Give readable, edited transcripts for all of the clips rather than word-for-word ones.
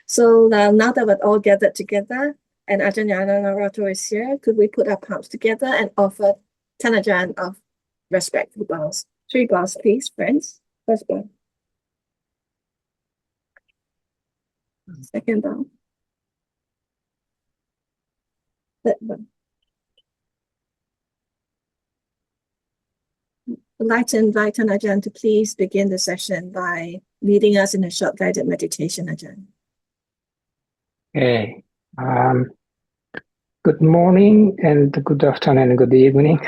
So now that we're all gathered together and Ajahn Nayanrato is here, could we put our palms together and offer 10 Ajahn of respectful bows? 3 bows, please, friends. First bow. Second bow. Third bow. I'd like to invite Ajahn to please begin the session by leading us in a short guided meditation, Ajahn. Okay. Good morning and good afternoon and good evening.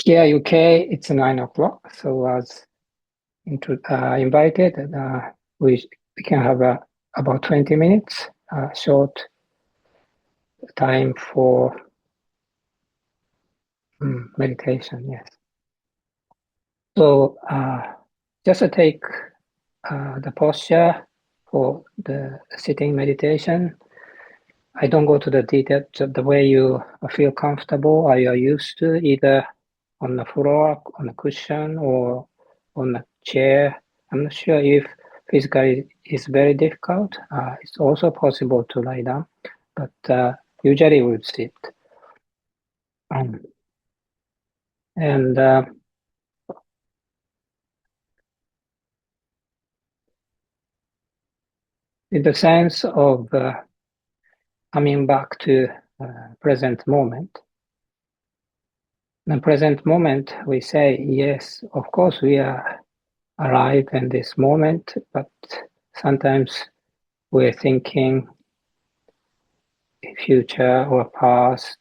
Here UK, it's 9 o'clock, so as invited, we can have about 20 minutes, short time for meditation, yes. So just to take the posture for the sitting meditation. I don't go to the details, just the way you feel comfortable or you're used to, either on the floor, on a cushion, or on a chair. I'm not sure if physically it's very difficult. It's also possible to lie down, but usually we would sit. And in the sense of coming back to present moment. In the present moment, we say, yes, of course we are alive in this moment, but sometimes we're thinking future or past,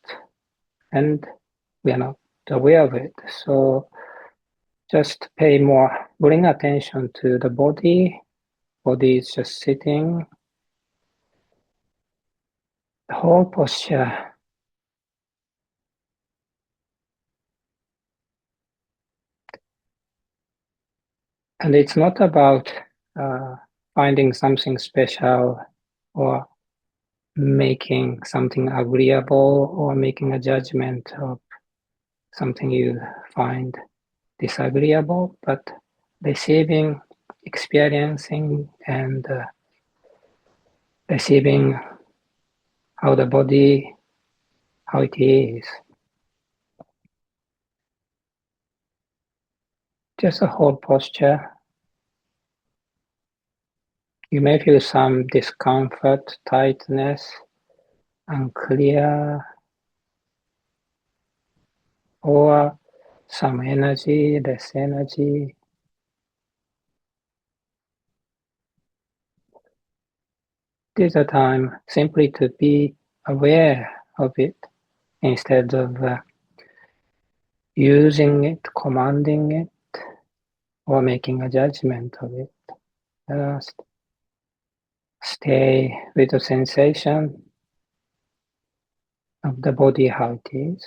and we are not aware of it. So just bring attention to the body. Body is just sitting. The whole posture. And it's not about finding something special or making something agreeable or making a judgment of something you find disagreeable, but receiving, experiencing, and receiving how the body, how it is. Just a whole posture. You may feel some discomfort, tightness, unclear, or some energy, less energy. This is a time simply to be aware of it instead of using it, commanding it, or making a judgment of it. Just stay with the sensation of the body, how it is.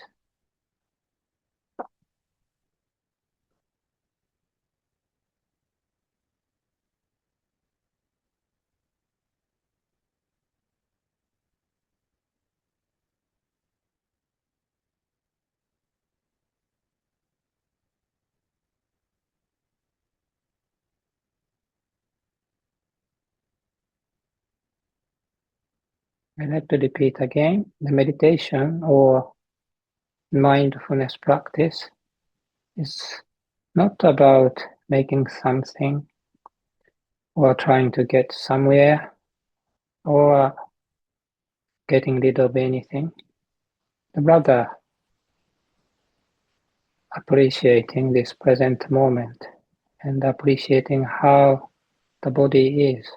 I like to repeat again, the meditation or mindfulness practice is not about making something or trying to get somewhere or getting rid of anything, but rather appreciating this present moment and appreciating how the body is.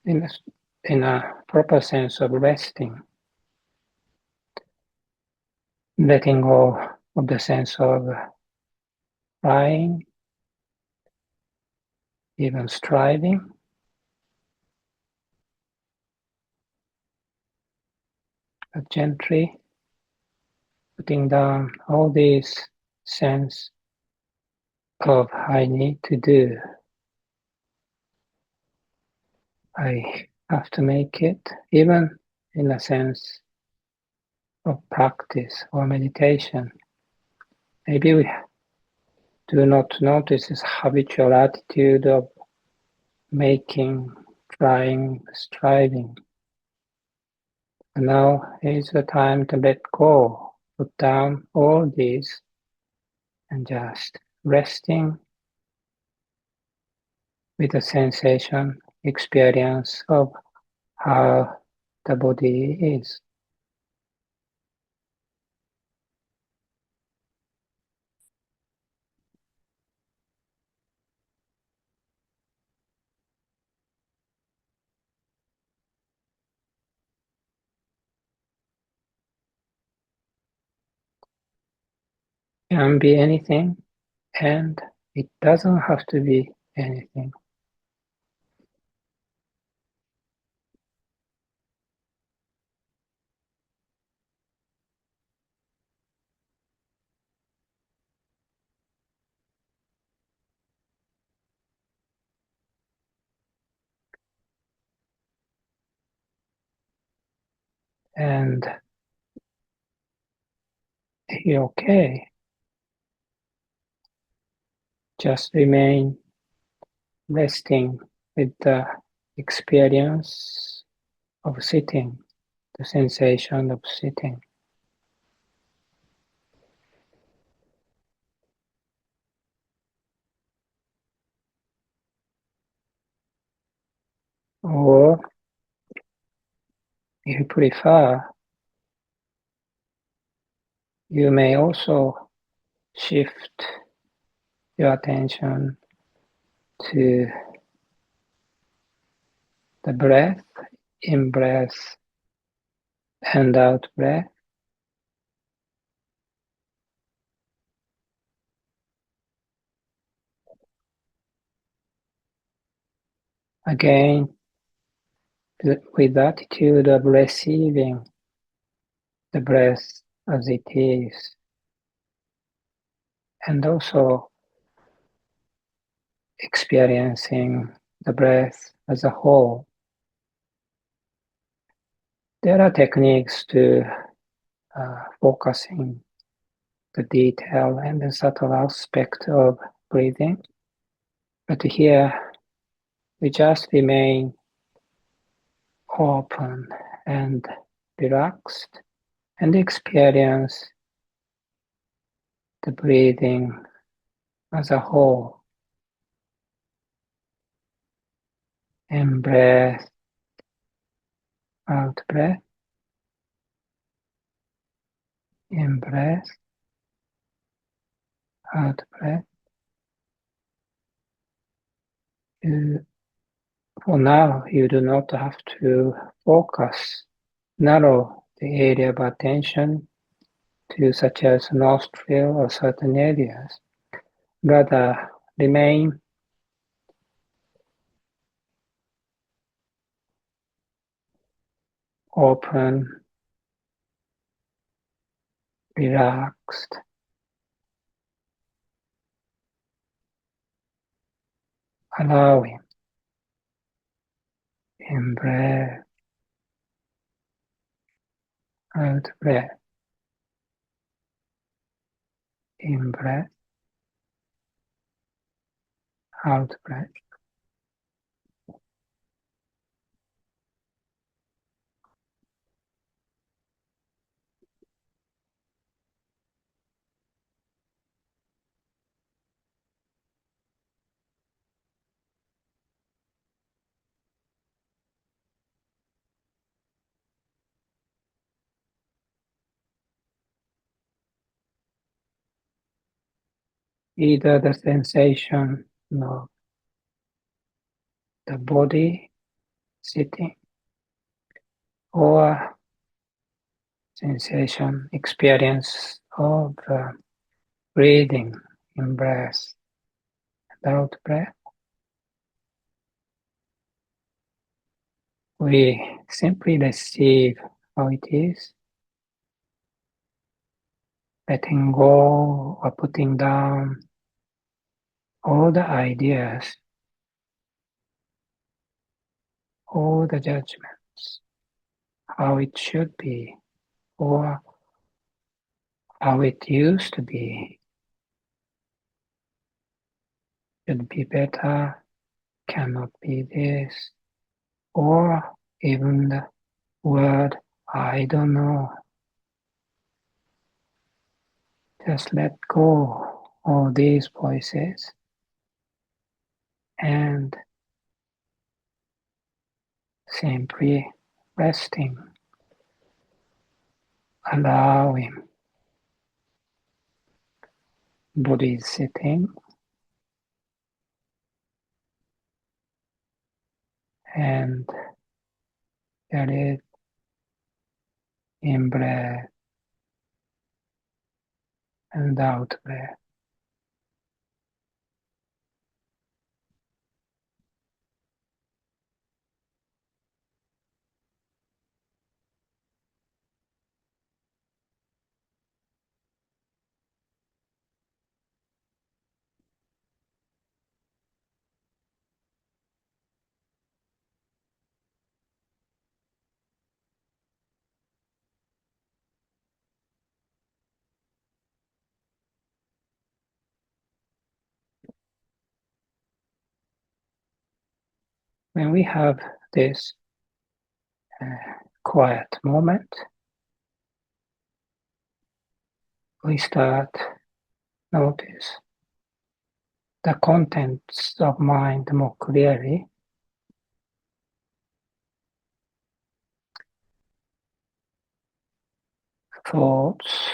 In a proper sense of resting, letting go of the sense of trying, even striving, but gently putting down all these sense of I need to do, I have to make it, even in a sense of practice or meditation. Maybe do not notice this habitual attitude of making, trying, striving. And now is the time to let go, put down all these, and just resting with the sensation, experience of how the body is. Can be anything, and it doesn't have to be anything. And you're okay. Just remain resting with the experience of sitting, the sensation of sitting. Or, if you prefer, you may also shift your attention to the breath, in breath and out breath. Again, with the attitude of receiving the breath as it is, and also experiencing the breath as a whole. There are techniques to focusing the detail and the subtle aspect of breathing, but here we just remain open and relaxed and experience the breathing as a whole. In breath, out breath, in breath, out breath. For now, you do not have to focus, narrow the area of attention to such as nostril or certain areas. Rather, remain open, relaxed, allowing in breath, out breath, in breath, out breath. Either the sensation of the body sitting or sensation, experience of breathing in breath and out breath. We simply receive how it is, letting go or putting down all the ideas, all the judgments, how it should be or how it used to be. should be better, cannot be this, or even the word I don't know. Just let go of these voices and simply resting, allowing. Buddha is sitting and there is in breath and out breath. When we have this quiet moment, we start notice the contents of mind more clearly. Thoughts,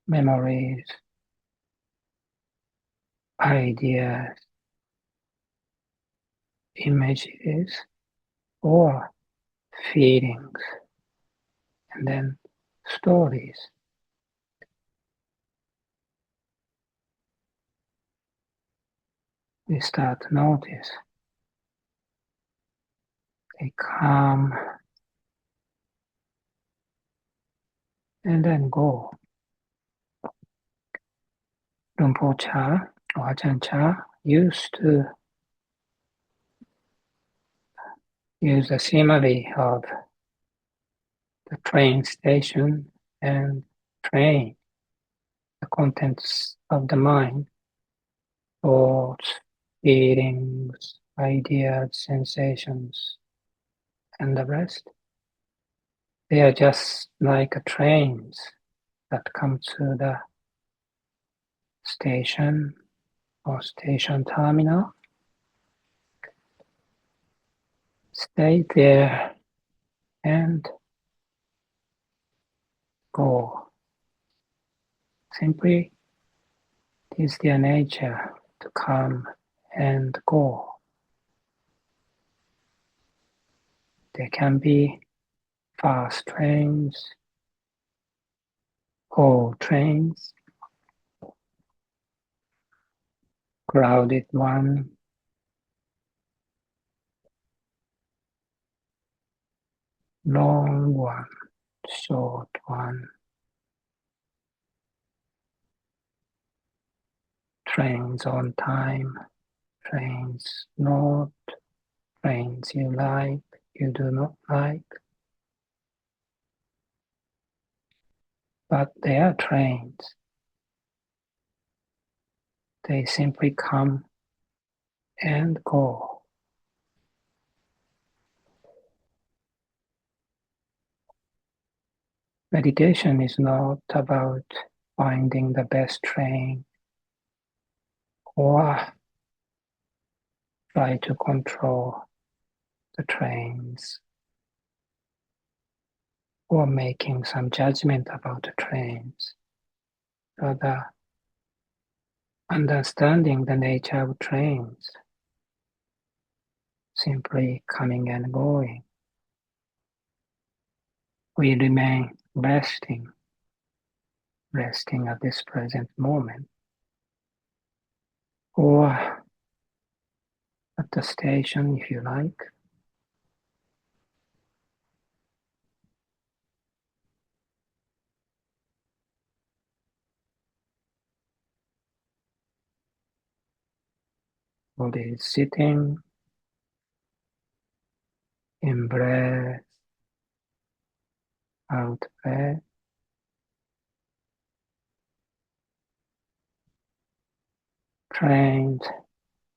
memories, ideas, images, or feelings, and then stories. We start to notice. They come and then go. Rinpoche or Ajahn Chah used to use a simile of the train station and train, the contents of the mind, thoughts, feelings, ideas, sensations, and the rest. They are just like trains that come to the station or station terminal, stay there and go. Simply, it is their nature to come and go. There can be fast trains, old trains, crowded one, long one, short one, trains on time, trains not, trains you like, you do not like, but they are trains. They simply come and go. Meditation is not about finding the best train or try to control the trains or making some judgment about the trains. Rather, understanding the nature of trains, simply coming and going. We remain resting at this present moment, or at the station if you like. Body is sitting, in breath, out breath. trained,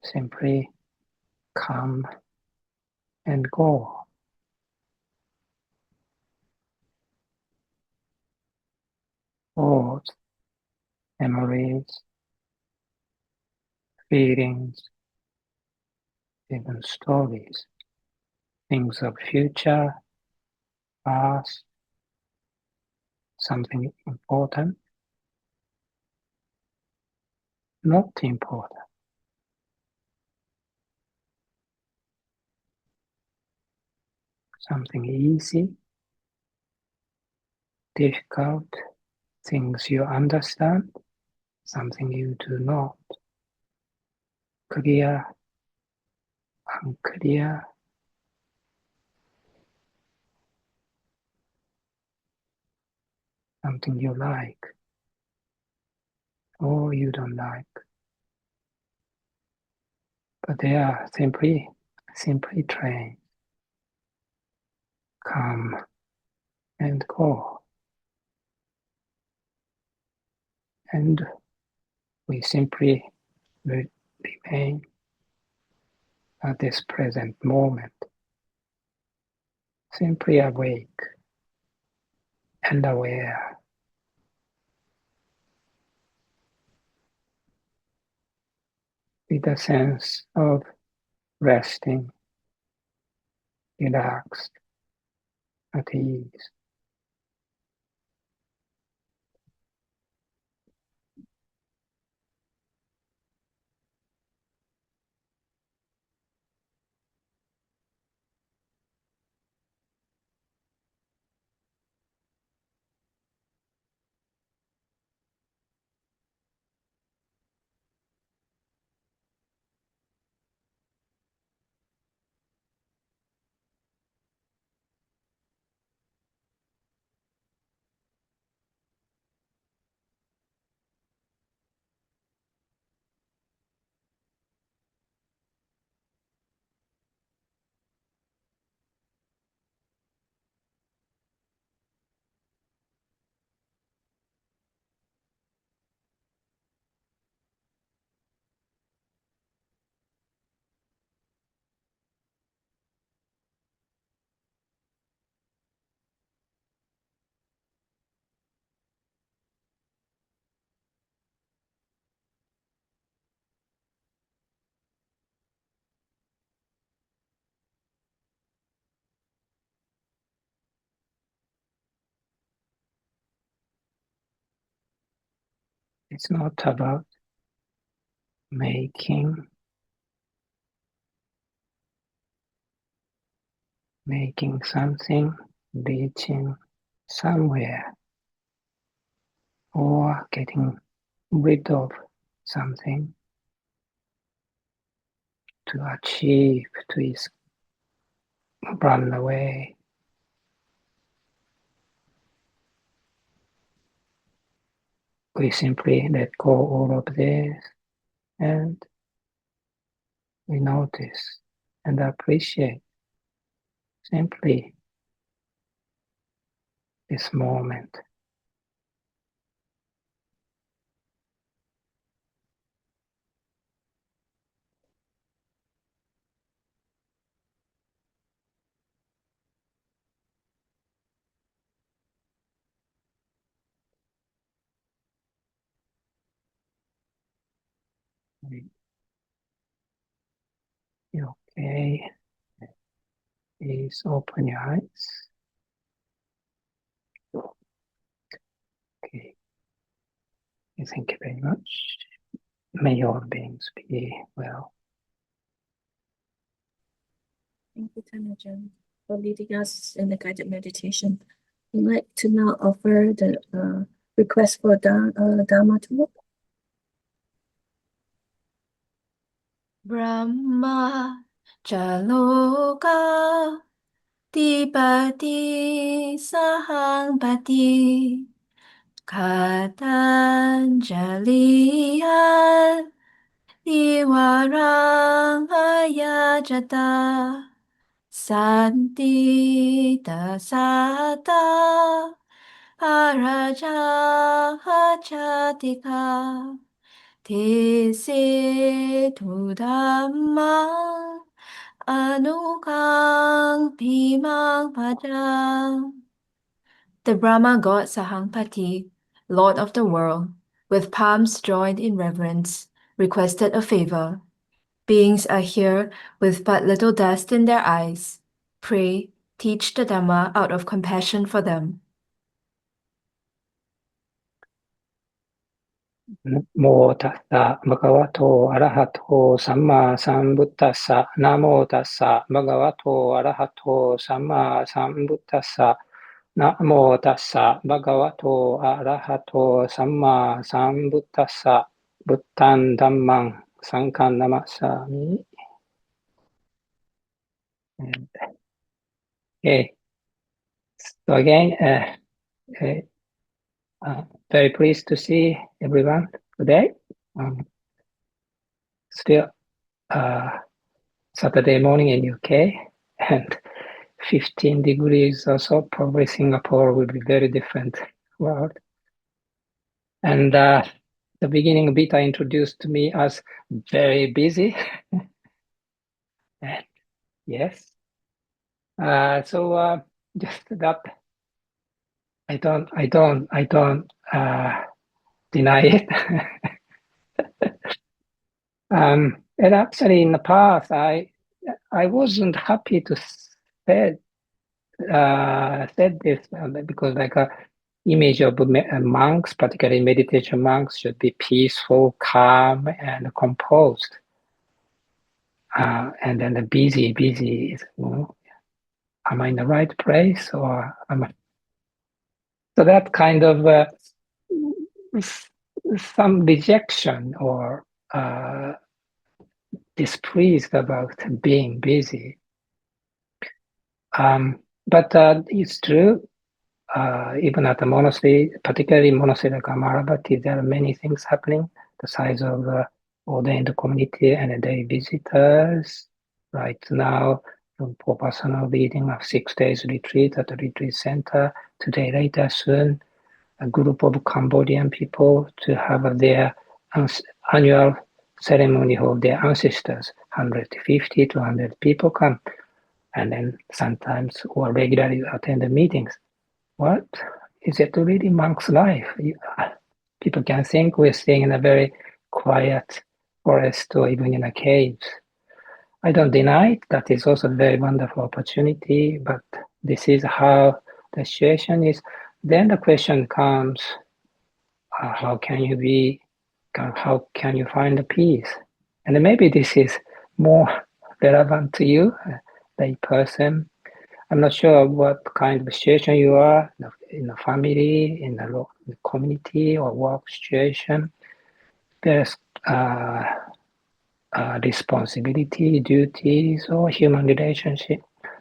simply come and go. Thoughts, memories, feelings, even stories, things of future, past, something important, not important, something easy, difficult, things you understand, something you do not, clear, unclear, something you like or you don't like. But they are simply trained, come and go. And we simply remain at this present moment, simply awake and aware, with a sense of resting, relaxed, at ease. It's not about making something, reaching somewhere, or getting rid of something to achieve, to run away. We simply let go all of this and we notice and appreciate simply this moment. You okay? Please open your eyes. Okay. Thank you very much. May all beings be well. Thank you, Tanajan, for leading us in the guided meditation. I'd like to now offer the request for Dhamma talk. Brahma Jaloka Tipati Sahangbati Katanjalihan Diwarang Ayajata Santi Dasata Araja Hajatika Tese tu Dhamma Anukang Pimang Padang. The Brahma god Sahampati, Lord of the world, with palms joined in reverence, requested a favor. Beings are here with but little dust in their eyes. Pray, teach the Dhamma out of compassion for them. นะโมตัสสะภะคะวะโตอะระหะโตสัมมาสัมพุทธัสสะนะโมตัสสะภะคะวะโตอะระหะโตสัมมาสัมพุทธัสสะนะโมตัสสะภะคะวะโตอะระหะโตสัมมาสัมพุทธัสสะพุทธังธัมมังสังฆังนะมัสสามิ Okay, so again, very pleased to see everyone today. Still Saturday morning in UK and 15 degrees or so. Probably Singapore will be very different world. And the beginning bit I introduced me as very busy. And yes. So just that I don't deny it. And actually in the past I wasn't happy to said this because like a image of monks, particularly meditation monks, should be peaceful, calm, and composed. And then the busy is, am I in the right place or am I? So that kind of some rejection or displeased about being busy. But it's true. Even at the monastery, particularly monastery like Amaravati, there are many things happening. The size of the ordained community and the day visitors. Right now, for personal leading of 6 days retreat at the retreat center. Today, later, soon, a group of Cambodian people to have their annual ceremony of their ancestors. 150 to 100 people come, and then sometimes or regularly attend the meetings. What is it really monk's life? People can think we're staying in a very quiet forest or even in a cave. I don't deny it. That is also a very wonderful opportunity, but this is how the situation is. Then the question comes, how can you find the peace? And maybe this is more relevant to you, the person. I'm not sure what kind of situation you are, in the family, in the community or work situation. There's responsibility, duties, or human relationship.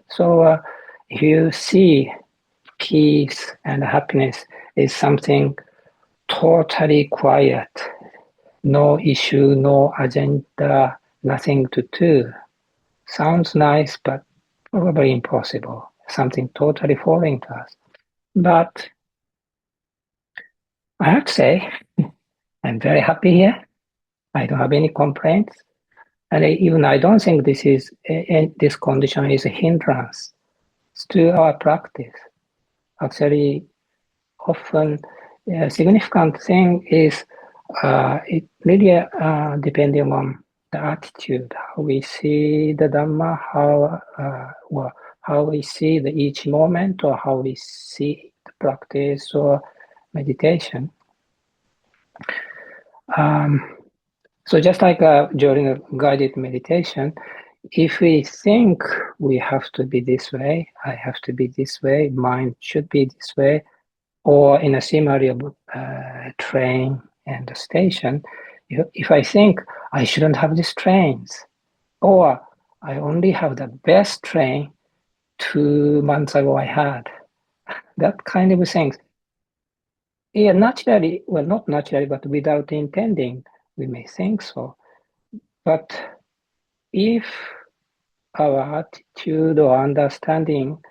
So if you see peace and happiness is something totally quiet, no issue, no agenda, nothing to do. Sounds nice, but probably impossible, something totally foreign to us. But I have to say, I'm very happy here. I don't have any complaints. And even I don't think this condition is a hindrance to our practice. Actually, often a significant thing is it really depending on the attitude, how we see the Dhamma, how we see each moment, or how we see the practice or meditation. So just like during a guided meditation, if we think we have to be this way, I have to be this way, mind should be this way, or in a similar train and the station, if I think I shouldn't have these trains, or I only have the best train 2 months ago I had, that kind of things. Yeah, naturally, well, not naturally, but without intending, we may think so. But if our attitude or understanding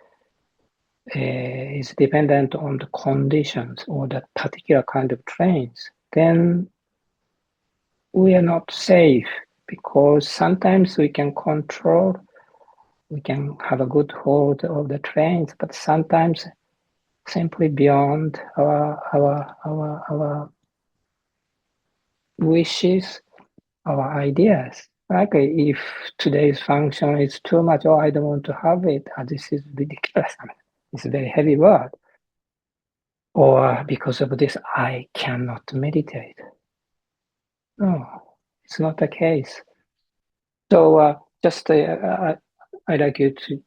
is dependent on the conditions or the particular kind of trains, then we are not safe, because sometimes we can control, we can have a good hold of the trains, but sometimes simply beyond our wishes, our ideas. Like if today's function is too much, oh, I don't want to have it, this is ridiculous. I mean, it's a very heavy word. Or because of this, I cannot meditate. No, it's not the case. So just I'd like you to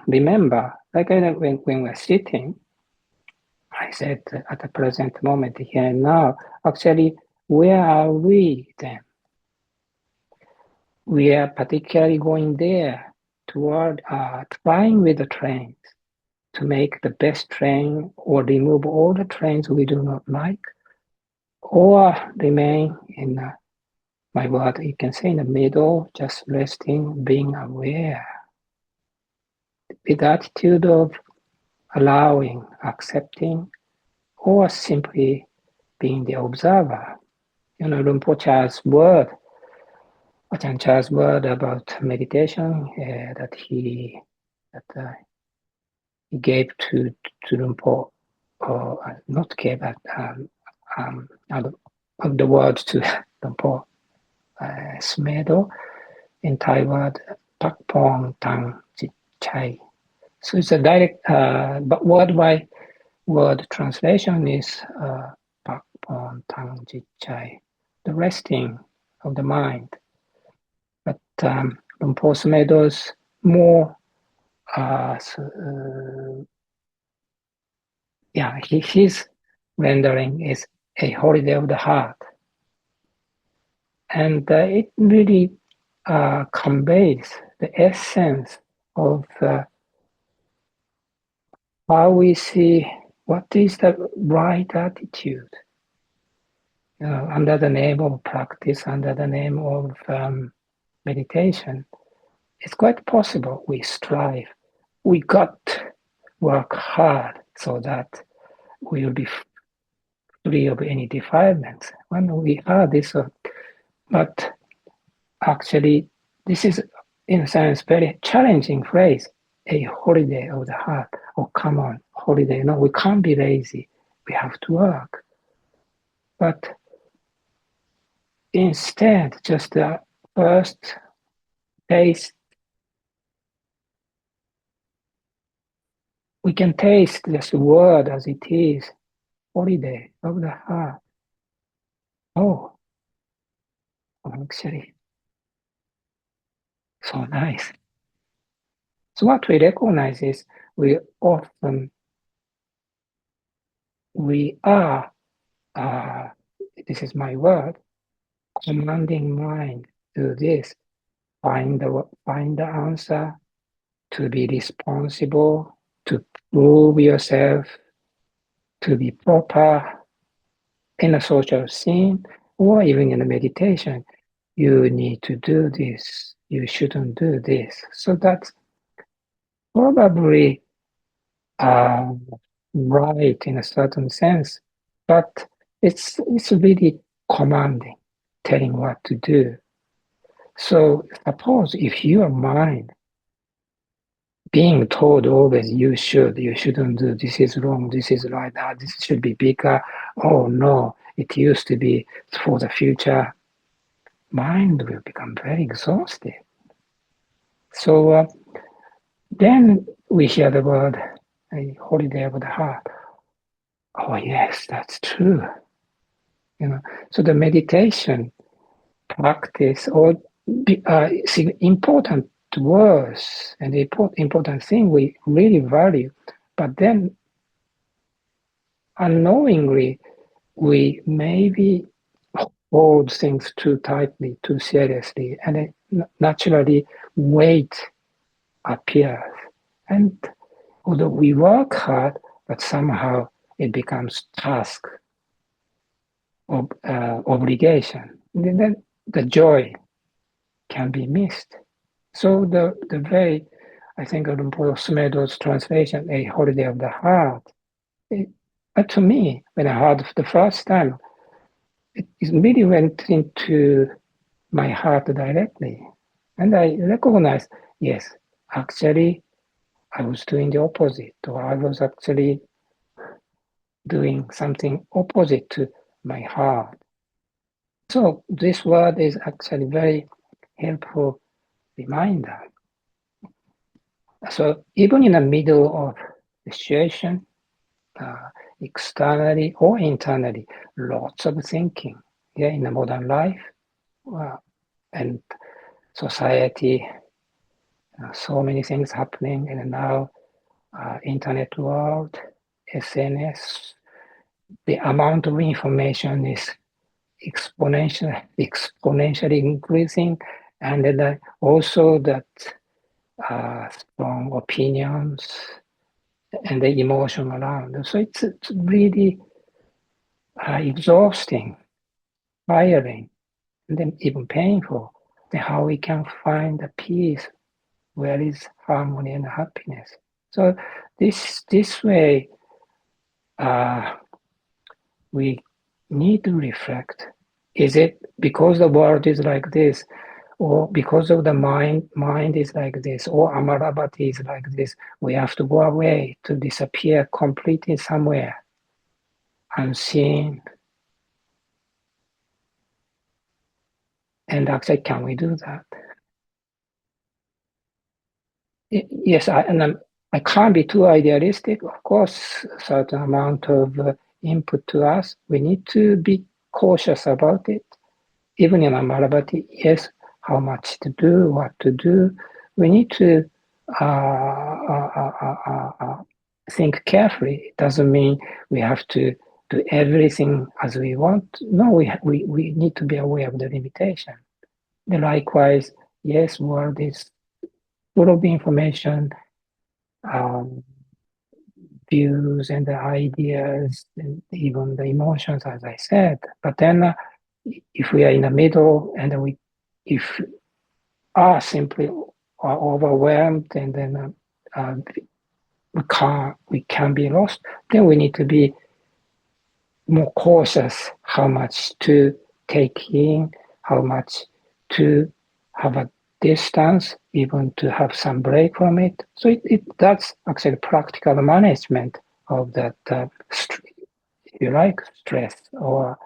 remember, like when we're sitting, I said at the present moment here and now, actually, where are we then? We are particularly going there toward trying with the trains to make the best train or remove all the trains we do not like, or remain in my word, you can say in the middle, just resting, being aware, with the attitude of allowing, accepting, or simply being the observer. You know, Rinpoche's word, Ajahn Chah's word about meditation that he gave to Rinpo, or not gave, but of the words to Rinpo Smedo, in Thai word, Pak Pong Tang Chit Chai. So it's a direct, but worldwide word translation is Pak Pong Tang Chit Chai, the resting of the mind. But Rinpo Smedo's more, his rendering is a holiday of the heart. And it really conveys the essence of how we see what is the right attitude. Under the name of practice, under the name of meditation, it's quite possible we strive. We got work hard so that we will be free of any defilements. When we are this, but actually, this is, in a sense, very challenging phrase, a holiday of the heart. Oh, come on, holiday. No, we can't be lazy. We have to work. But instead, just the first taste, we can taste this word as it is, holiday of the heart. Oh, actually, so nice. So what we recognize is we are, this is my word, commanding mind to this, find the answer, to be responsible, to prove yourself, to be proper in a social scene, or even in a meditation. You need to do this, you shouldn't do this. So that's probably right in a certain sense, but it's really commanding, telling what to do. So suppose if your mind being told always you shouldn't do, this is wrong, this is right, this should be bigger, oh no, it used to be for the future, mind will become very exhausted. So then we hear the word, a holiday of the heart. Oh yes, that's true. So the meditation practice or important words and the important thing we really value, but then unknowingly we maybe hold things too tightly, too seriously, and naturally weight appears. And although we work hard, but somehow it becomes task, obligation. And then the joy can be missed. So the very, I think Rinpoche Smedo's translation, a holiday of the heart, to me, when I heard it the first time, it really went into my heart directly. And I recognized, yes, actually, I was doing the opposite, or I was actually doing something opposite to my heart. So this word is actually very helpful reminder. So even in the middle of the situation, externally or internally, lots of thinking. Yeah, in the modern life and society, so many things happening, and now internet world, SNS, the amount of information is exponentially increasing, and then also that strong opinions and the emotion around. So it's really exhausting, tiring, and then even painful. Then how we can find the peace where is harmony and happiness. So this way we need to reflect. Is it because the world is like this, or because of the mind is like this, or Amaravati is like this? We have to go away, to disappear completely somewhere, unseen. And actually, can we do that? Yes, I can't be too idealistic. Of course, a certain amount of input to us. We need to be cautious about it. Even in Amaravati, yes, how much to do, what to do. We need to think carefully. It doesn't mean we have to do everything as we want. No, we need to be aware of the limitation. Likewise, yes, world is full of information, views and the ideas, and even the emotions, as I said. But then, if we are in the middle and if are simply are overwhelmed, and then we can be lost, then we need to be more cautious how much to take in, how much to have a distance, even to have some break from it. So that's actually practical management of that, if you like, stress or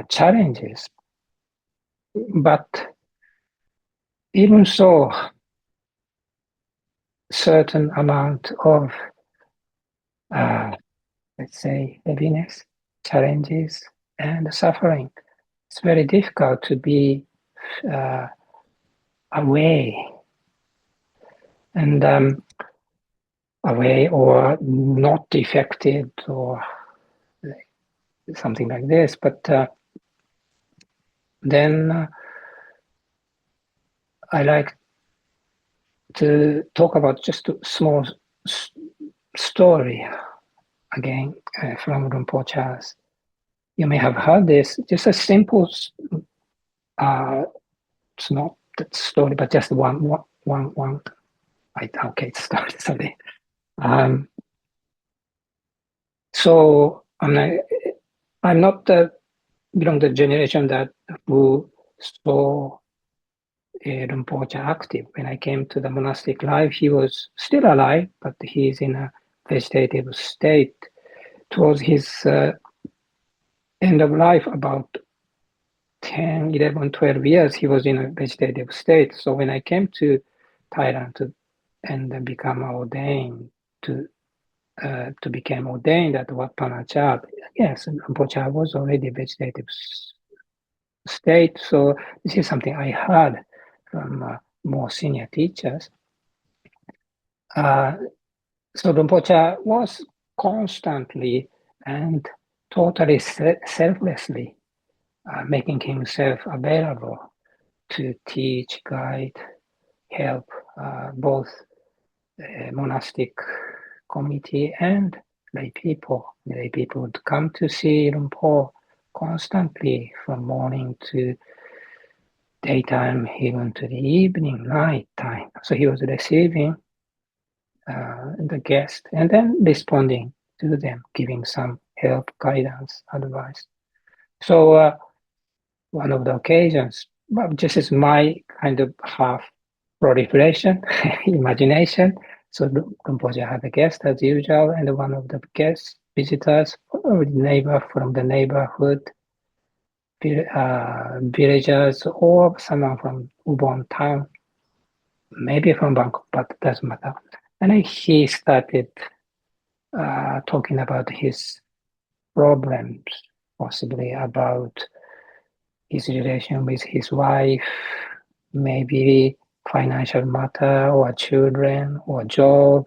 challenges. But even so, certain amount of, let's say, heaviness, challenges, and suffering. It's very difficult to be away and away or not affected or something like this. But then I like to talk about just a small story again from Rinpoche's. You may have heard this, just a simple, it's not that story, but just one. Okay, it's started. Sorry. So I'm not belong to the generation that who saw Rinpoche active. When I came to the monastic life, he was still alive, but he's in a vegetative state. Towards his end of life, about 10, 11, 12 years, he was in a vegetative state. So when I came to Thailand and become ordained to become ordained at Wat Panachab, yes, Rinpoche was already vegetative state. So this is something I heard from more senior teachers. So Rinpoche was constantly and totally selflessly making himself available to teach, guide, help both monastic community and lay people. Lay people would come to see Rinpoche constantly from morning to daytime, even to the evening, night time. So he was receiving the guest and then responding to them, giving some help, guidance, advice. So one of the occasions, well, this is my kind of half proliferation, imagination. So Rinpoche had a guest as usual, and one of the guests, visitors, neighbor from the neighborhood, villagers, or someone from Ubon town, maybe from Bangkok, but it doesn't matter. And then he started talking about his problems, possibly about his relation with his wife, maybe financial matter or children or job,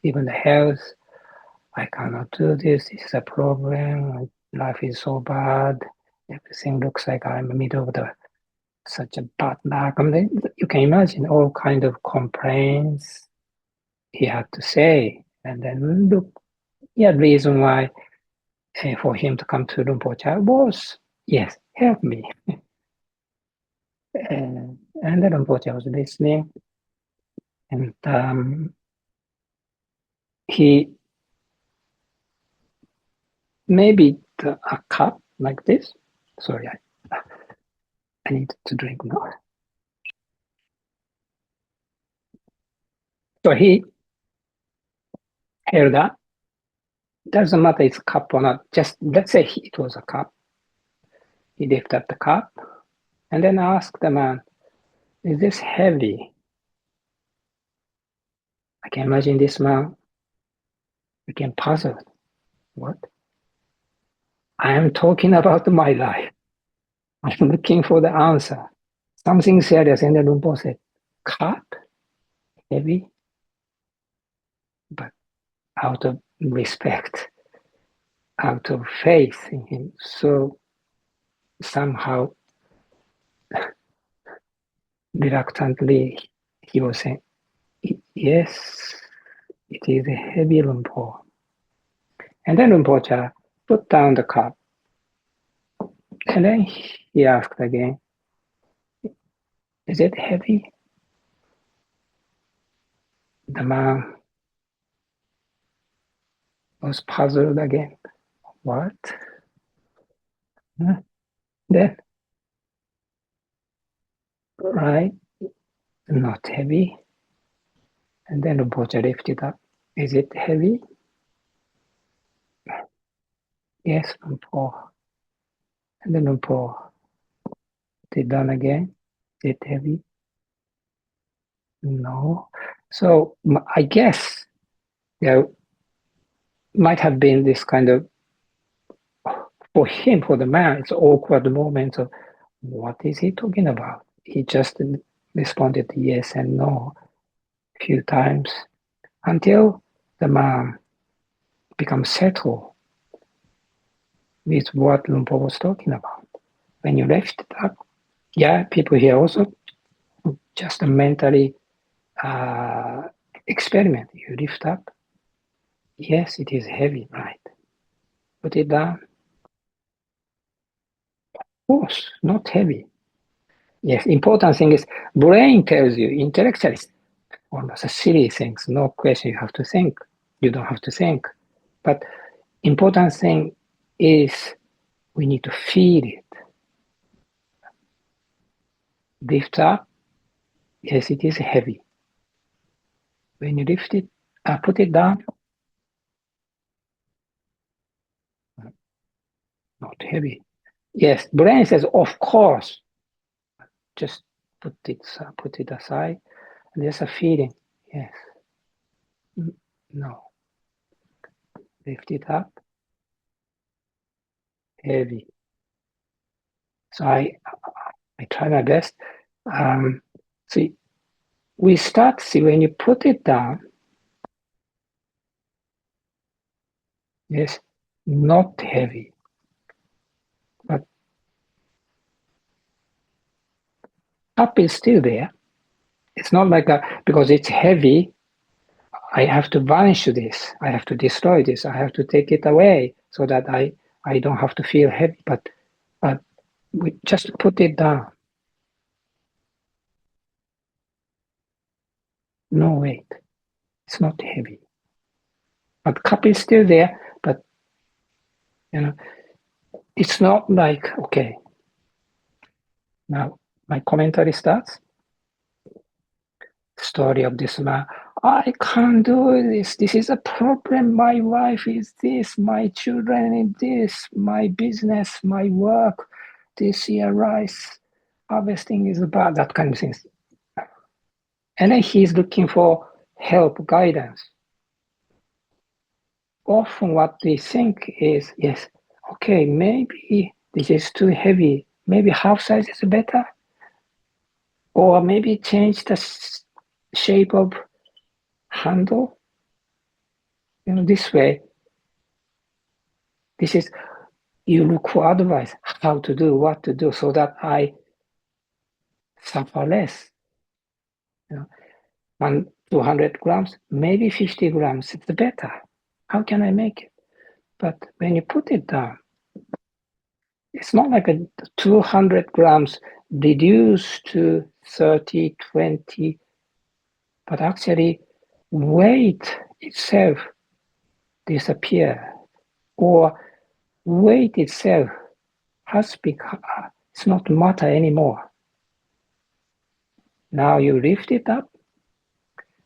even the health. I cannot do this. This is a problem. Life is so bad. Everything looks like I'm in the middle of such a bad luck. I mean, you can imagine all kind of complaints he had to say, and then look, reason why for him to come to Rinpoche was, yes, help me. And then Rinpoche was listening, and he maybe a cup like this. Sorry, I need to drink now. So he held up. Doesn't matter it's a cup or not. Just let's say it was a cup. He lifted up the cup and then asked the man, "Is this heavy?" I can imagine this man became puzzled. What? I am talking about my life. I'm looking for the answer. Something serious. And the Rinpoche said, "Cup? Heavy?" But out of respect, out of faith in him. So somehow, reluctantly, he was saying, "Yes, it is a heavy Rinpoche." And then Rinpoche put down the cup. And then he asked again, "Is it heavy?" The man was puzzled again. What? Then, right, not heavy. And then Rinpoche lifted up. "Is it heavy?" "Yes, Rinpoche." And then Rinpoche did down again. "Is it heavy?" "No." So I guess there might have been this kind of, for him, for the man, it's awkward moment of, what is he talking about? He just responded yes and no a few times until the man becomes settled with what Lumpo was talking about. When you lift it up, people here also just mentally experiment. You lift up, yes, it is heavy, right? Put it down. Of course, not heavy. Yes, important thing is brain tells you, intellectually, almost silly things, no question, you have to think. You don't have to think. But important thing is we need to feel it. Lift up, yes, it is heavy. When you lift it, put it down, not heavy. Yes, brain says, of course, just put it aside. And there's a feeling, yes, no. Lift it up, heavy. So I try my best. See, we start, when you put it down, yes, not heavy, but cup is still there. It's not like because it's heavy, I have to vanish this, I have to destroy this, I have to take it away so that I don't have to feel heavy, but we just put it down. No weight. It's not heavy. But cup is still there, but it's not like, okay, now my commentary starts. Story of this man. I can't do this. This is a problem. My wife is this. My children is this. My business, my work. This year rice harvesting is bad. That kind of things. And then he's looking for help, guidance. Often what we think is, yes, okay, maybe this is too heavy. Maybe half size is better. Or maybe change the shape of handle. This way, this is, you look for advice, how to do, what to do, so that I suffer less. 200 grams, maybe 50 grams, it's better. How can I make it? But when you put it down, it's not like a 200 grams reduced to 30, 20, but actually weight itself disappears, or weight itself has become, it's not matter anymore. Now you lift it up,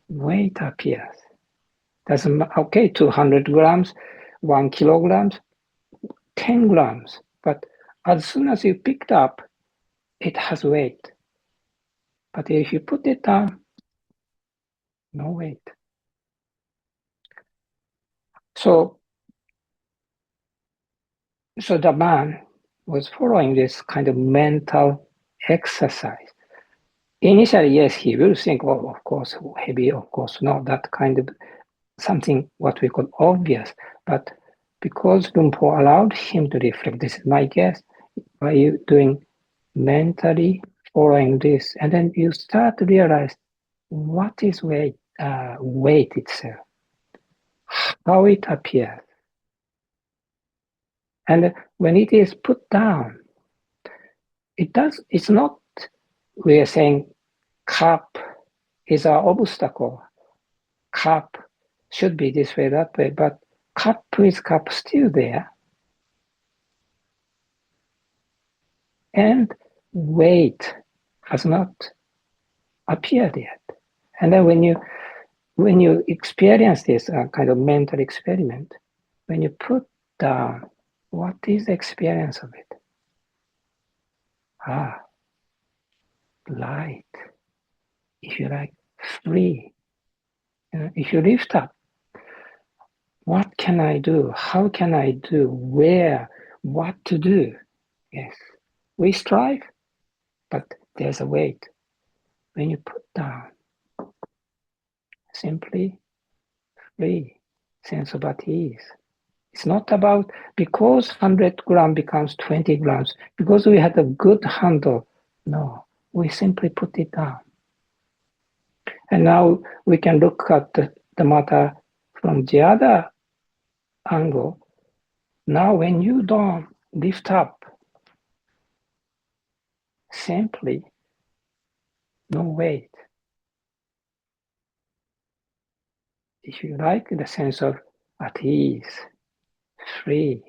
weight appears. Doesn't matter, okay, 200 grams, 1 kilogram, 10 grams. But as soon as you picked up, it has weight. But if you put it down, no weight. So the man was following this kind of mental exercise. Initially, yes, he will think, oh, of course, heavy, of course, not that kind of something, what we call obvious. But because Lumpo allowed him to reflect, this is my guess, by you doing mentally following this, and then you start to realize what is weight itself, how it appears. And when it is put down, it's not, we are saying cup is our obstacle. Cup should be this way, that way, but cup is cup still there. And weight has not appeared yet. And then when you experience this kind of mental experiment, when you put down, what is the experience of it? Light, if you like, free. If you lift up, what can I do? How can I do? Where? What to do? Yes, we strive, but there's a weight. When you put down, simply free, sense of at ease. It's not about because 100 grams becomes 20 grams, because we had a good handle. No, we simply put it down. And now we can look at the matter from the other angle. Now when you don't lift up, simply no weight. If you like, the sense of at ease, free.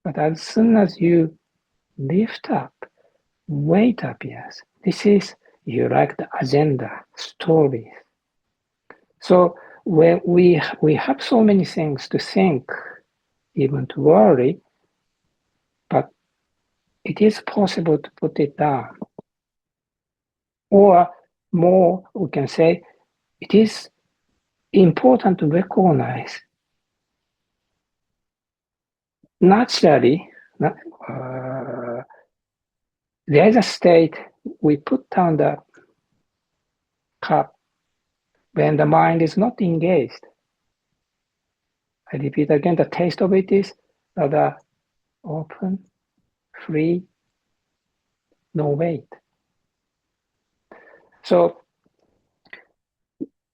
But as soon as you lift up, weight appears. This is, you like, the agenda, stories. So when we have so many things to think, even to worry, but it is possible to put it down. Or more, we can say, it is important to recognize naturally, there is a state we put down the cup when the mind is not engaged. I repeat again, the taste of it is rather open, free, no weight. So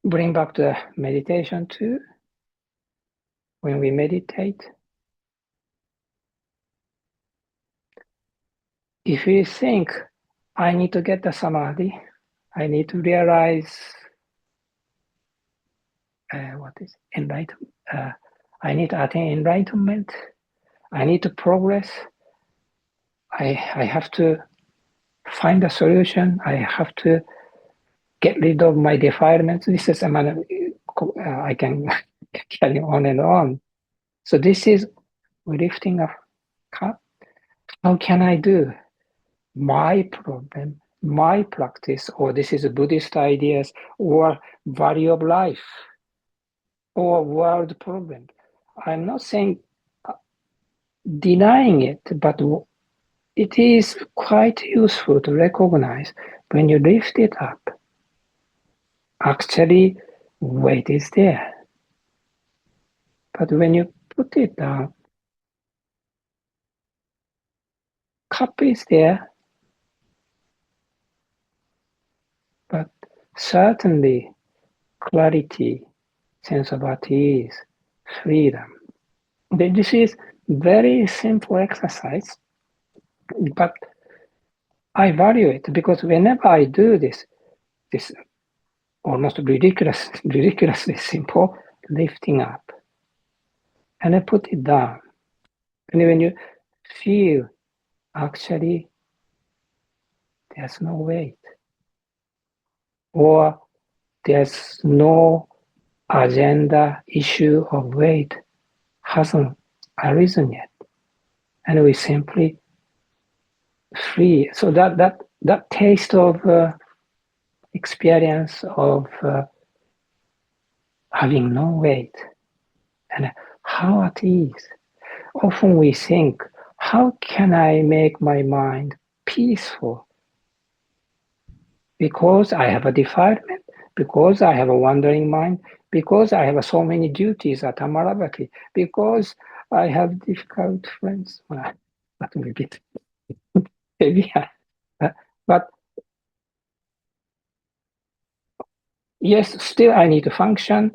bring back the meditation too. When we meditate, if we think, I need to get the samadhi, I need to realize what is enlightenment, I need to attain enlightenment, I need to progress. I have to find a solution. I have to get rid of my defilements. This is a manner I can carry on and on. So this is lifting a cup. How can I do? My problem, my practice, or this is Buddhist ideas, or value of life, or world problem. I'm not saying denying it, but it is quite useful to recognize when you lift it up, actually weight is there. But when you put it down, cup is there, but certainly clarity, sense of at ease, freedom. This is very simple exercise, but I value it because whenever I do this almost ridiculously simple lifting up, and I put it down, and when you feel actually there's no weight, or there's no agenda issue of weight hasn't arisen yet, and we simply free. So that taste of experience of having no weight and how at ease. Often we think, how can I make my mind peaceful? Because I have a defilement, because I have a wandering mind, because I have so many duties at Amaravati, because I have difficult friends. Well, that will be heavier. But yes, still I need to function.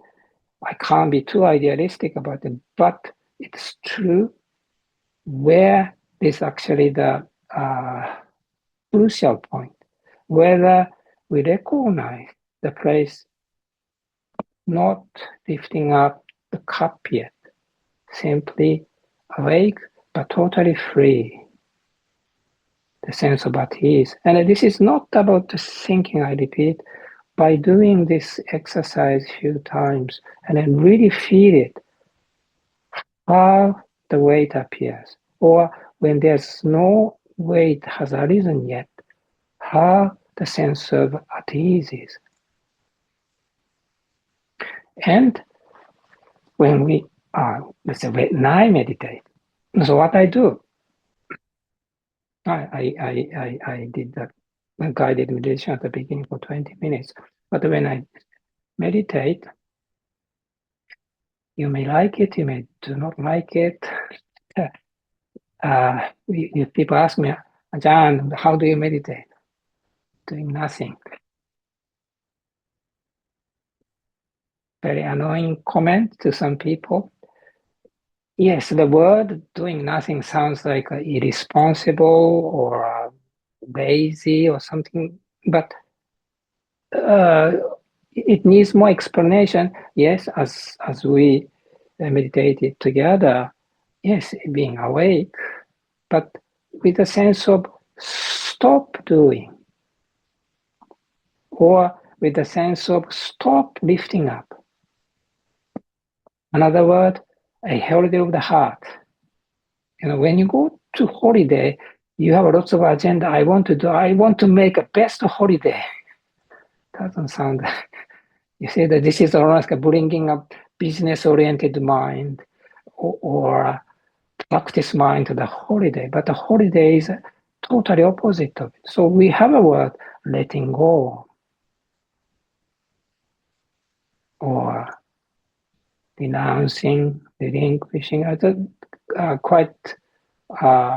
I can't be too idealistic about it, but it's true where is actually the crucial point, whether we recognize the place not lifting up the cup yet, simply awake but totally free, the sense of at ease. And this is not about the thinking, I repeat, by doing this exercise a few times and then really feel it, how the weight appears, or when there's no weight has arisen yet, how the sense of at ease is. And when we let's say when I meditate, so what I do, I did that guided meditation at the beginning for 20 minutes. But when I meditate, you may like it, you may do not like it. People ask me, Ajahn, how do you meditate? Doing nothing. Very annoying comment to some people. Yes, the word doing nothing sounds like irresponsible or lazy or something, but it needs more explanation. Yes, as we meditated together, yes, being awake, but with a sense of stop doing, or with a sense of stop lifting up. Another word, a holiday of the heart. When you go to holiday, you have lots of agenda. I want to make a best holiday. Doesn't sound. You say that this is almost like bringing a business-oriented mind or practice mind to the holiday, but the holiday is totally opposite of it. So we have a word, letting go, or renouncing, relinquishing, as a quite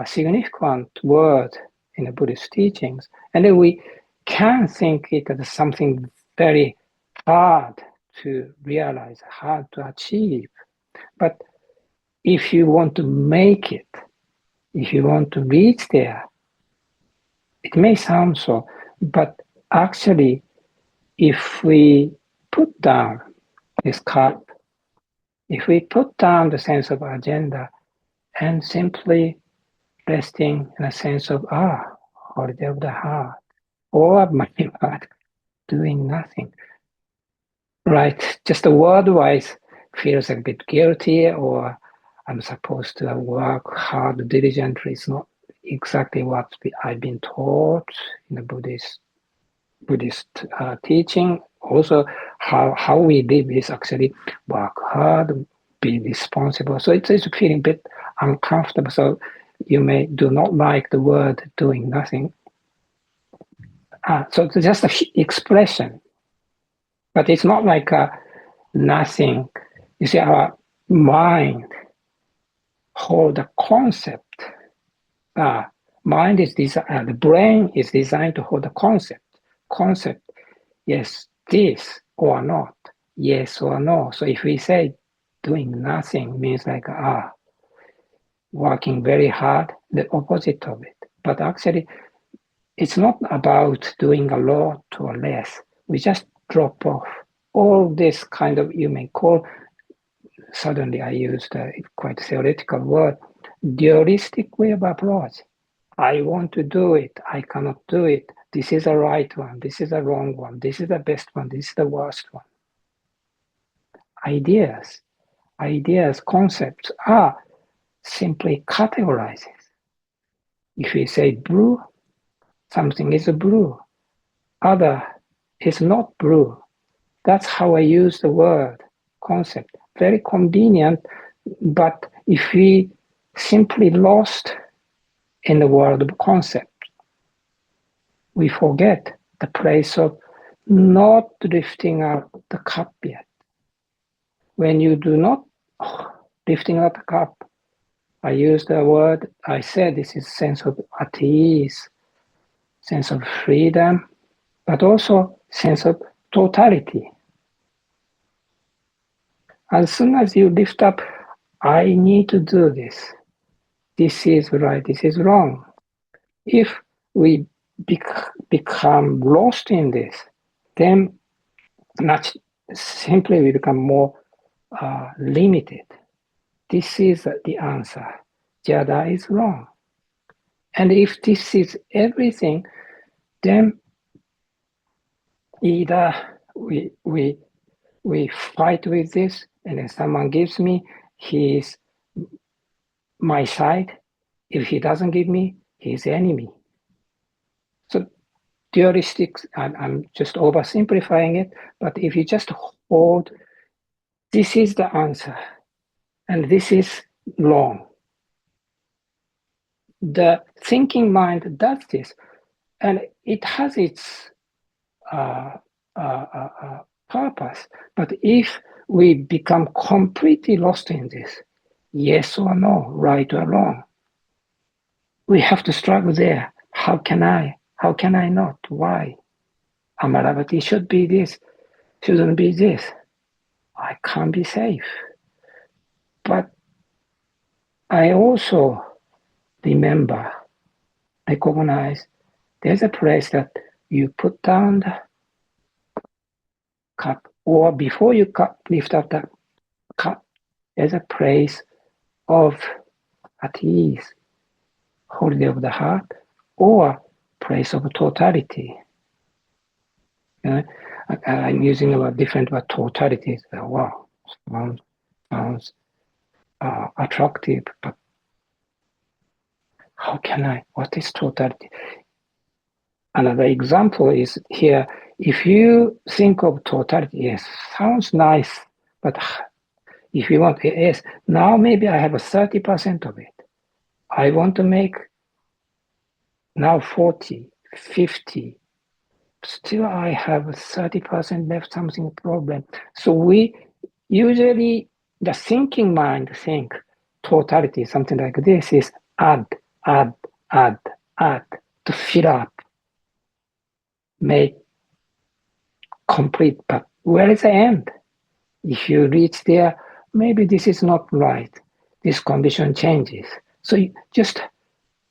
significant word in the Buddhist teachings. And then we can think it as something very hard to realize, hard to achieve. But if you want to make it, if you want to reach there, it may sound so, but actually, if we put down this cup, if we put down the sense of agenda, and simply resting in a sense of holiday of the heart, or my heart doing nothing. Right, just the word-wise feels a bit guilty, or I'm supposed to work hard diligently. It's not exactly what I've been taught in the Buddhist teaching. Also, how we live is actually work hard, be responsible. So it's feeling a bit uncomfortable. So you may do not like the word doing nothing. So it's just an expression, but it's not like nothing. You see, our mind hold a concept. Mind is the brain is designed to hold a concept. Concept, yes, this or not, yes or no. So if we say doing nothing means like working very hard, the opposite of it. But actually, it's not about doing a lot or less. We just drop off all this kind of, you may call, suddenly I used a quite theoretical word, dualistic way of approach. I want to do it, I cannot do it. This is a right one, this is a wrong one, this is the best one, this is the worst one. Ideas, concepts are simply categorizes. If we say blue, something is a blue, other is not blue. That's how I use the word concept. Very convenient, but if we simply lost in the world of concept, we forget the place of not lifting up the cup yet. When you do not lifting up the cup, I use the word, I said this is sense of at ease, sense of freedom, but also sense of totality. As soon as you lift up, I need to do this. This is right, this is wrong. If we become lost in this, then not simply we become more limited. This is the answer. Jada is wrong. And if this is everything, then either we fight with this, and then someone gives me, he's my side. If he doesn't give me, he's the enemy. So dualistic, I'm just oversimplifying it, but if you just hold, this is the answer, and this is wrong. The thinking mind does this, and it has its purpose. But if we become completely lost in this, yes or no, right or wrong, we have to struggle there. How can I? How can I not? Why? Amaravati should be this, shouldn't be this. I can't be safe. But I also remember, recognize there's a place that you put down the cup, or before you lift up the cup, there's a place of at ease, holiday of the heart, or place of totality. I'm using a different word, totality. Wow, sounds attractive, but how can I? What is totality? Another example is here. If you think of totality, yes, sounds nice, but if you want, yes, now maybe I have a 30% of it. I want to make now 40, 50. Still I have 30% left, something problem. So we usually, the thinking mind think totality, something like this is add to fill up, make complete. But where is the end? If you reach there, maybe this is not right. This condition changes. So just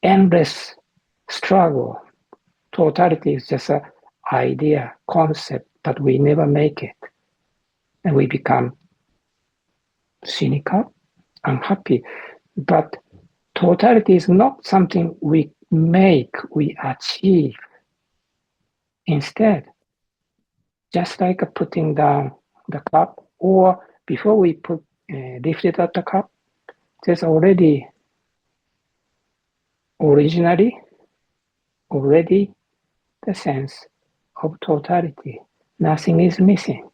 endless struggle. Totality is just an idea, concept, but we never make it. And we become cynical, unhappy. But totality is not something we make, we achieve. Instead, just like putting down the cup, or before we lifted up the cup, there's already the sense of totality. Nothing is missing.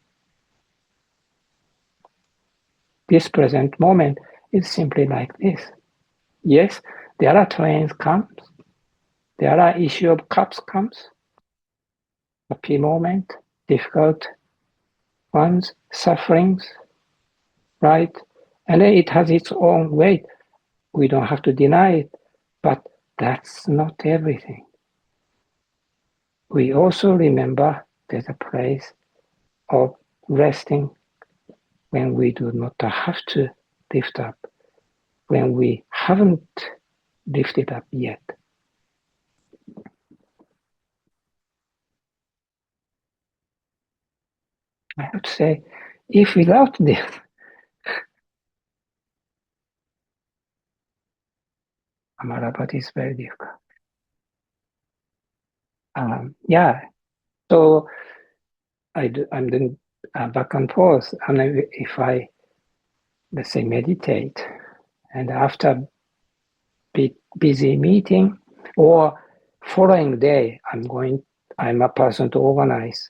This present moment is simply like this. Yes, there are trains comes, there are issue of cups comes, happy moment, difficult ones, sufferings, right? And then it has its own weight. We don't have to deny it, but that's not everything. We also remember there's a place of resting when we do not have to lift up, when we haven't lifted up yet. I have to say, if without this, Amaravati is very difficult. So I'm doing back and forth, and if I, let's say, meditate, and after big busy meeting or following day, I'm a person to organize,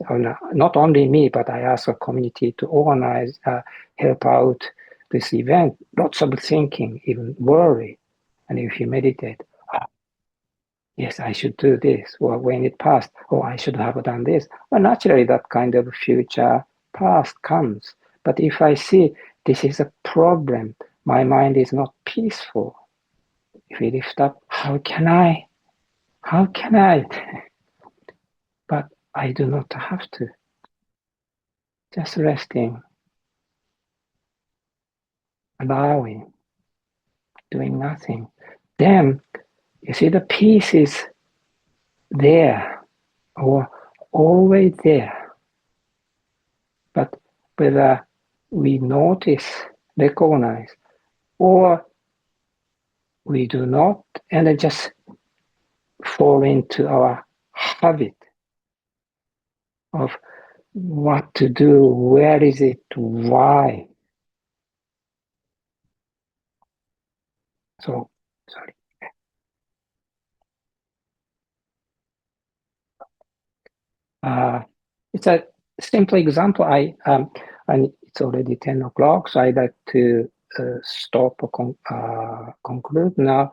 not only me, but I ask a community to organize, help out this event. Lots of thinking, even worry. And if you meditate, yes, I should do this, or when it passed, I should have done this. Well, naturally, that kind of future past comes. But if I see this is a problem, my mind is not peaceful. If we lift up, how can I? But I do not have to. Just resting, allowing, doing nothing. Then, you see, the peace is there, or always there. But whether we notice, recognize, or we do not, and then just fall into our habit of what to do, where is it, why. So, sorry. It's a simple example. And it's already 10 o'clock, so I'd like to stop or conclude now.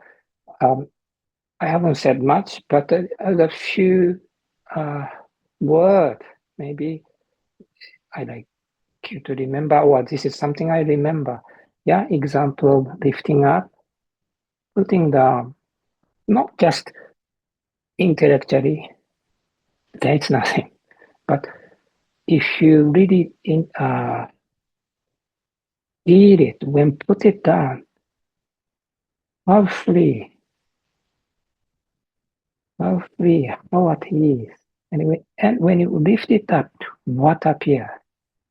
I haven't said much, but a few words, maybe I'd like you to remember, or this is something I remember. Yeah, example, lifting up, putting down, not just intellectually, there's nothing. But if you really feel it, when put it down, how free, how at ease. Anyway, and when you lift it up, what appears?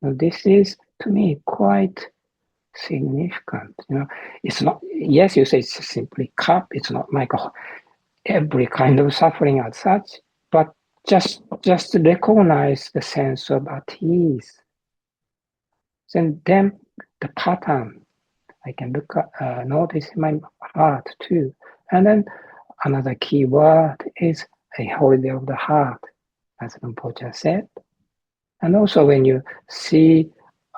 Now, this is, to me, quite significant. It's not, yes, you say it's simply cup, it's not like every kind of suffering as such, but just recognize the sense of at ease. And then the pattern, I can notice in my heart too. And then another key word is a holiday of the heart, as Rinpoche said. And also when you see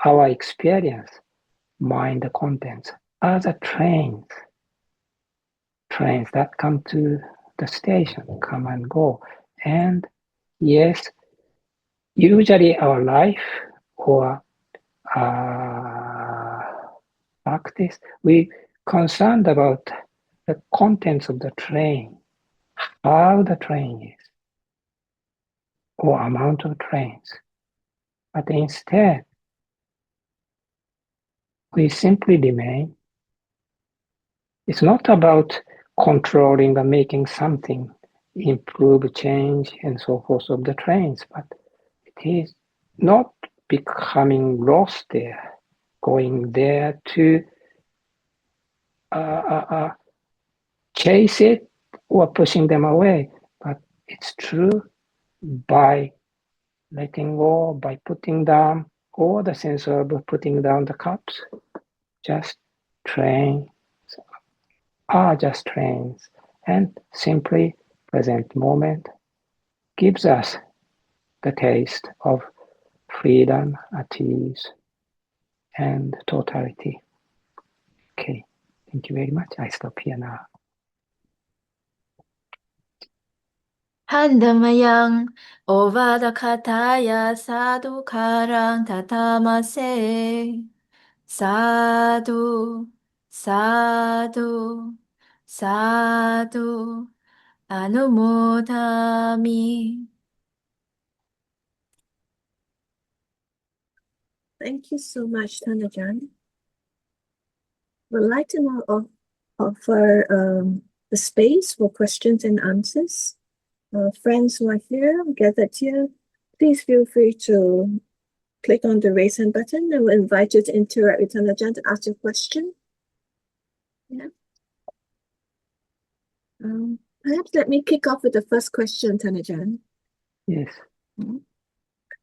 our experience, mind the contents, as a trains that come to the station, come and go. And yes, usually our life or practice, we concerned about the contents of the train, how the train is, or amount of trains. But instead, we simply remain. It's not about controlling or making something improve, change, and so forth of the trains, but it is not becoming lost there, going there to chase it or pushing them away, but it's true by letting go, by putting down, or the sense of putting down the cups. Just trains are just trains, and simply present moment gives us the taste of freedom, at ease, and totality. Okay, thank you very much. I stop here now. Handamayang ovadakataya sadhukarang tatamase. Sadhu, sadhu, sadhu, anumodami. Thank you so much, Thanajan. We'd like to now offer the space for questions and answers. Friends who are here, gathered here, please feel free to click on the raise hand button and we'll invite you to interact with Thanajan to ask your question. Yeah. Perhaps let me kick off with the first question, Thanajan. Yes.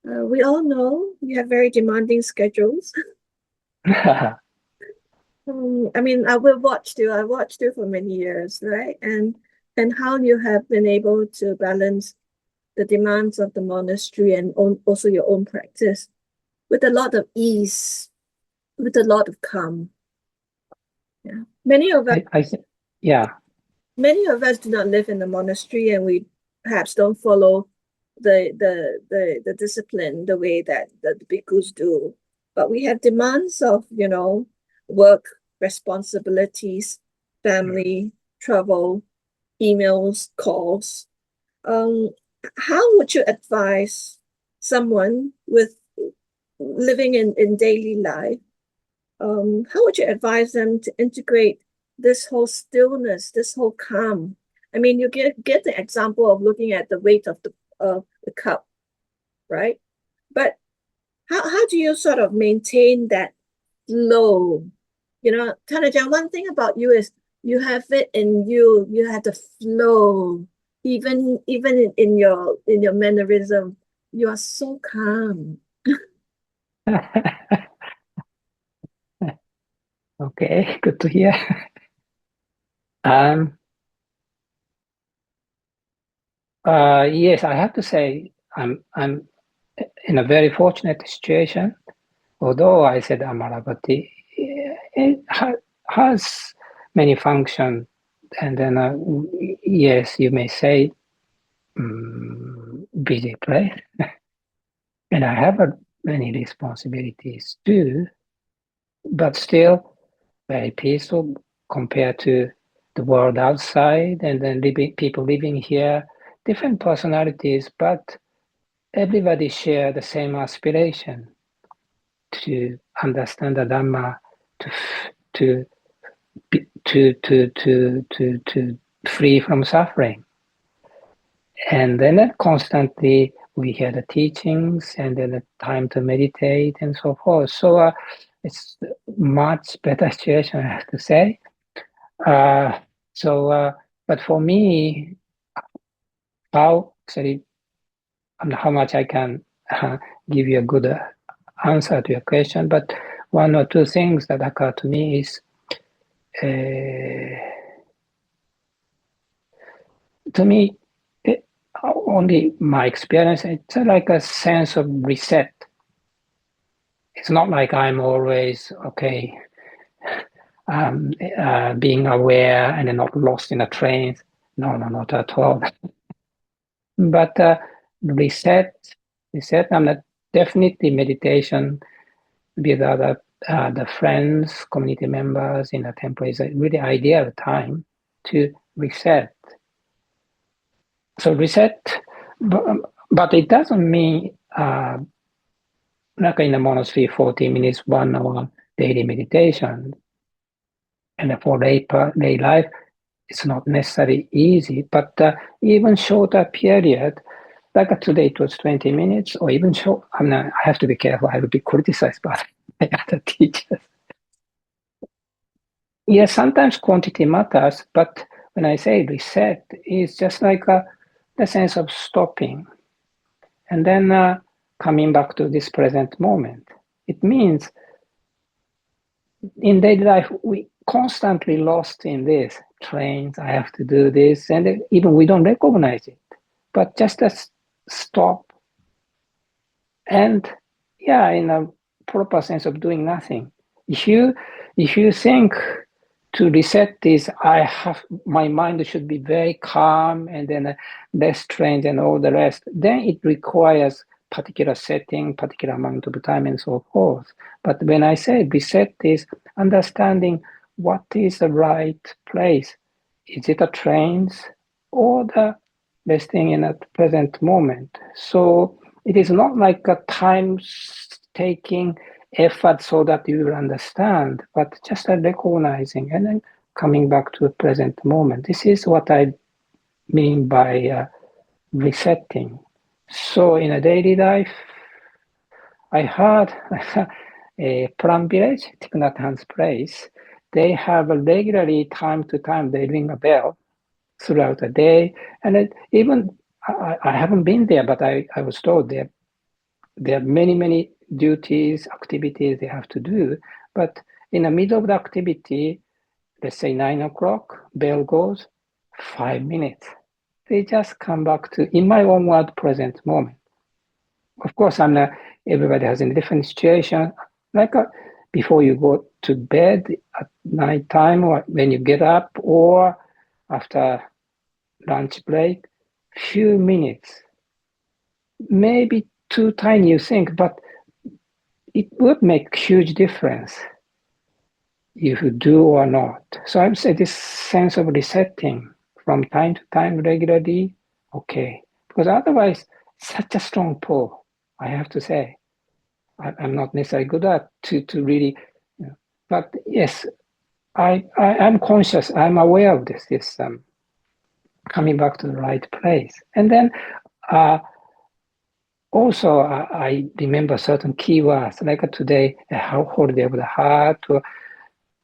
We all know you have very demanding schedules. I mean, I watched you for many years, right? And how you have been able to balance the demands of the monastery and also your own practice with a lot of ease, with a lot of calm. Yeah, many of us. Yeah. Many of us do not live in the monastery, and we perhaps don't follow the discipline the way that the bhikkhus do. But we have demands of, work, responsibilities, family, travel, emails, calls. How would you advise someone with living in daily life? How would you advise them to integrate this whole stillness, this whole calm? I mean, you get the example of looking at the weight of the cup, right? But how do you sort of maintain that flow? Thanajan, one thing about you is you have it in you. You have the flow, even in your mannerism. You are so calm. Okay, good to hear. Yes, I have to say I'm in a very fortunate situation. Although I said Amaravati, it has many functions, and then yes, you may say busy place, and I have many responsibilities too, but still very peaceful compared to the world outside, and then people living here, different personalities, but everybody share the same aspiration to understand the Dhamma, to free from suffering. And then constantly we hear the teachings, and then the time to meditate and so forth. So it's much better situation, I have to say. But for me, how much I can give you a good answer to your question, but one or two things that occur to me is, to me, only my experience, it's like a sense of reset. It's not like I'm always, being aware and not lost in a train. No, not at all. But reset, and definitely meditation with other the friends, community members in the temple is a really ideal time to reset. So reset, but it doesn't mean like in the monastery, 40 minutes, 1 hour daily meditation. And for lay life, it's not necessarily easy, but even shorter period, like today it was 20 minutes or even short. I have to be careful, I will be criticized by other teachers. Yes, sometimes quantity matters, but when I say reset, it's just like the sense of stopping and then coming back to this present moment. It means in daily life, we constantly lost in this trains, I have to do this, and even we don't recognize it, but just a stop and yeah, in a proper sense of doing nothing. If you think to reset this, my mind should be very calm and then less trained and all the rest, then it requires particular setting, particular amount of time and so forth. But when I say reset this, understanding what is the right place. Is it a trains or the resting in a present moment? So it is not like a time-taking effort so that you will understand, but just a recognizing and then coming back to the present moment. This is what I mean by resetting. So in a daily life, I heard a Plum Village, Thich Nhat Hanh's place, they have regularly time to time, they ring a bell throughout the day. And even I haven't been there, but I was told there are many duties, activities they have to do. But in the middle of the activity, let's say 9 o'clock, bell goes, 5 minutes. They just come back to, in my own word, present moment. Of course, everybody has a different situation. Like before you go to bed at night time, or when you get up, or after lunch break, few minutes, maybe too tiny, you think, but it would make huge difference if you do or not. So I would say this sense of resetting from time to time regularly, okay. Because otherwise, such a strong pull, I have to say. I'm not necessarily good at to really, but yes, I'm conscious, I'm aware of this coming back to the right place. And then also I remember certain keywords, like today, a holiday of the heart, or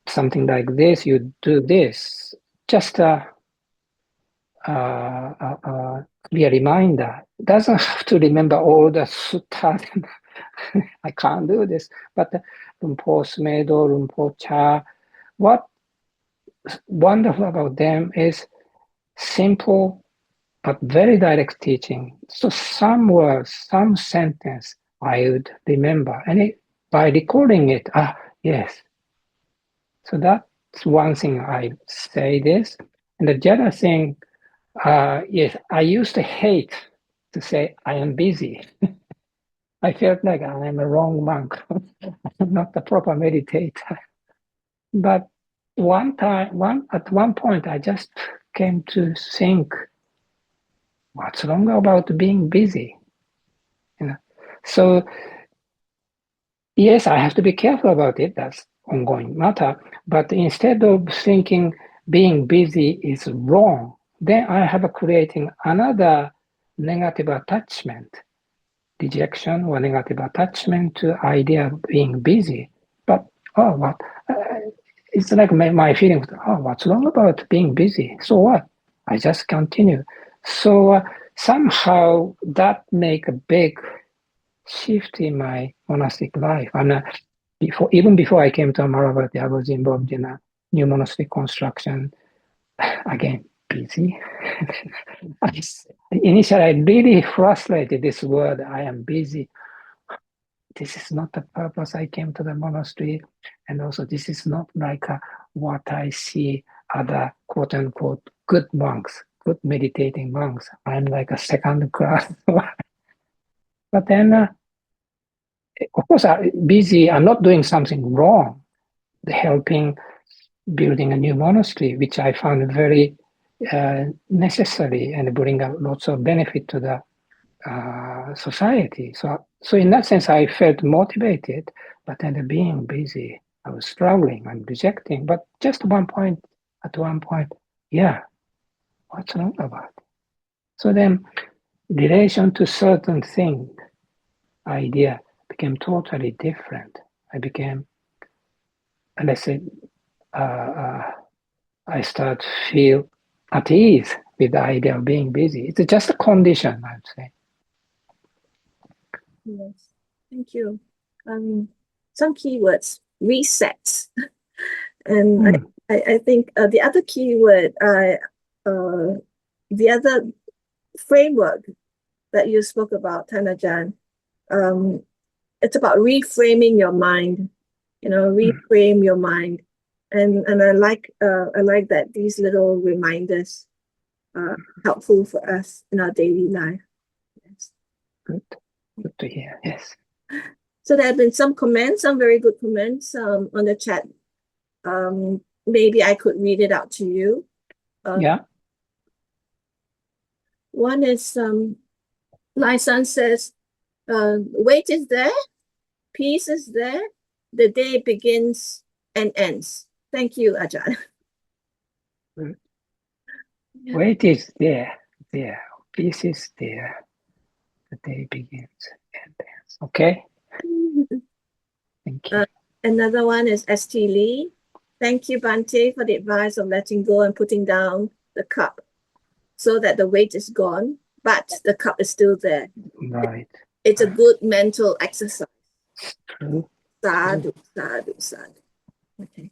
something like this, you do this. Just a clear reminder. Doesn't have to remember all the sutta. I can't do this. But Lumpo Smedo, Lumpo Cha, what's wonderful about them is simple but very direct teaching. So some words, some sentence I would remember. And by recording it, yes. So that's one thing I say this. And the other thing, yes, I used to hate to say I am busy. I felt like I am a wrong monk. I'm not the proper meditator. But at one point, I just came to think, what's wrong about being busy? So yes, I have to be careful about it. That's ongoing matter. But instead of thinking being busy is wrong, then I have creating another negative attachment, rejection or negative attachment to idea of being busy. But what? It's like my feeling. What's wrong about being busy? So what? I just continue. So somehow that make a big shift in my monastic life. And even before I came to Amaravati, I was involved in a new monastery construction. Again, busy. Initially, I really frustrated this word, I am busy. This is not the purpose I came to the monastery. And also, this is not like what I see other quote unquote good monks, good meditating monks. I'm like a second class. But then, of course, I'm busy. I'm not doing something wrong, helping building a new monastery, which I found very necessary and bring out lots of benefit to the society. So in that sense, I felt motivated, but then being busy, I was struggling and rejecting. But just at one point, yeah, what's wrong about it? So then, relation to certain thing, idea became totally different. I became, and I said, I start feel at ease with the idea of being busy. It's just a condition, I'd say. Yes, thank you. Some keywords, reset. And I think the other keyword, the other framework that you spoke about, Thanajan, it's about reframing your mind, reframe your mind. And I like that these little reminders are helpful for us in our daily life. Yes. Good to hear, yes. So there have been some comments, some very good comments on the chat. Maybe I could read it out to you. Yeah. One is, my son says, weight is there, peace is there, the day begins and ends. Thank you, Ajahn. Weight is there, peace is there, the day begins and ends. Okay. Thank you. Another one is St. Lee. Thank you, Bhante, for the advice of letting go and putting down the cup so that the weight is gone, but the cup is still there. Right. It's a good mental exercise. True. Sadhu, sadhu, sadhu. Okay.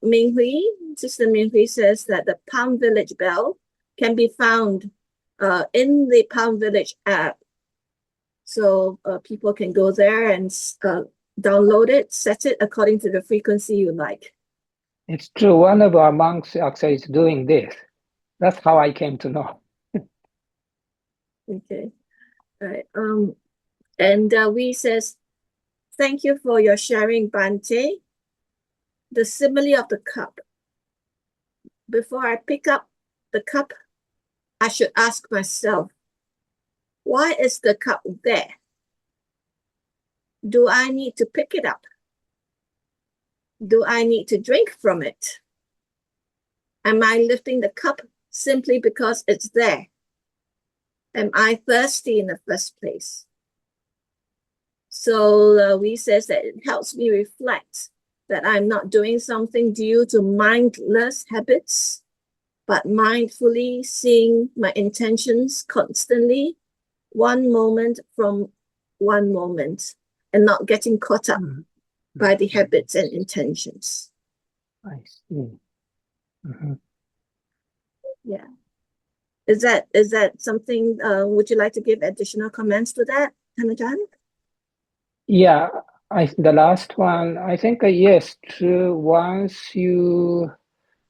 Ming Hui, Sister Ming Hui says that the Palm Village bell can be found in the Palm Village app. So people can go there and download it, set it according to the frequency you like. It's true. One of our monks actually is doing this. That's how I came to know. Okay. All right. And we says, thank you for your sharing, Bhante. The simile of the cup. Before I pick up the cup, I should ask myself, why is the cup there? Do I need to pick it up? Do I need to drink from it? Am I lifting the cup simply because it's there? Am I thirsty in the first place? So we says that it helps me reflect that I'm not doing something due to mindless habits, but mindfully seeing my intentions constantly, one moment from one moment, and not getting caught up by the habits and intentions. I see. Yeah. Is that something, would you like to give additional comments to that, Thanajan? Yeah, the last one, I think, yes, true. Once you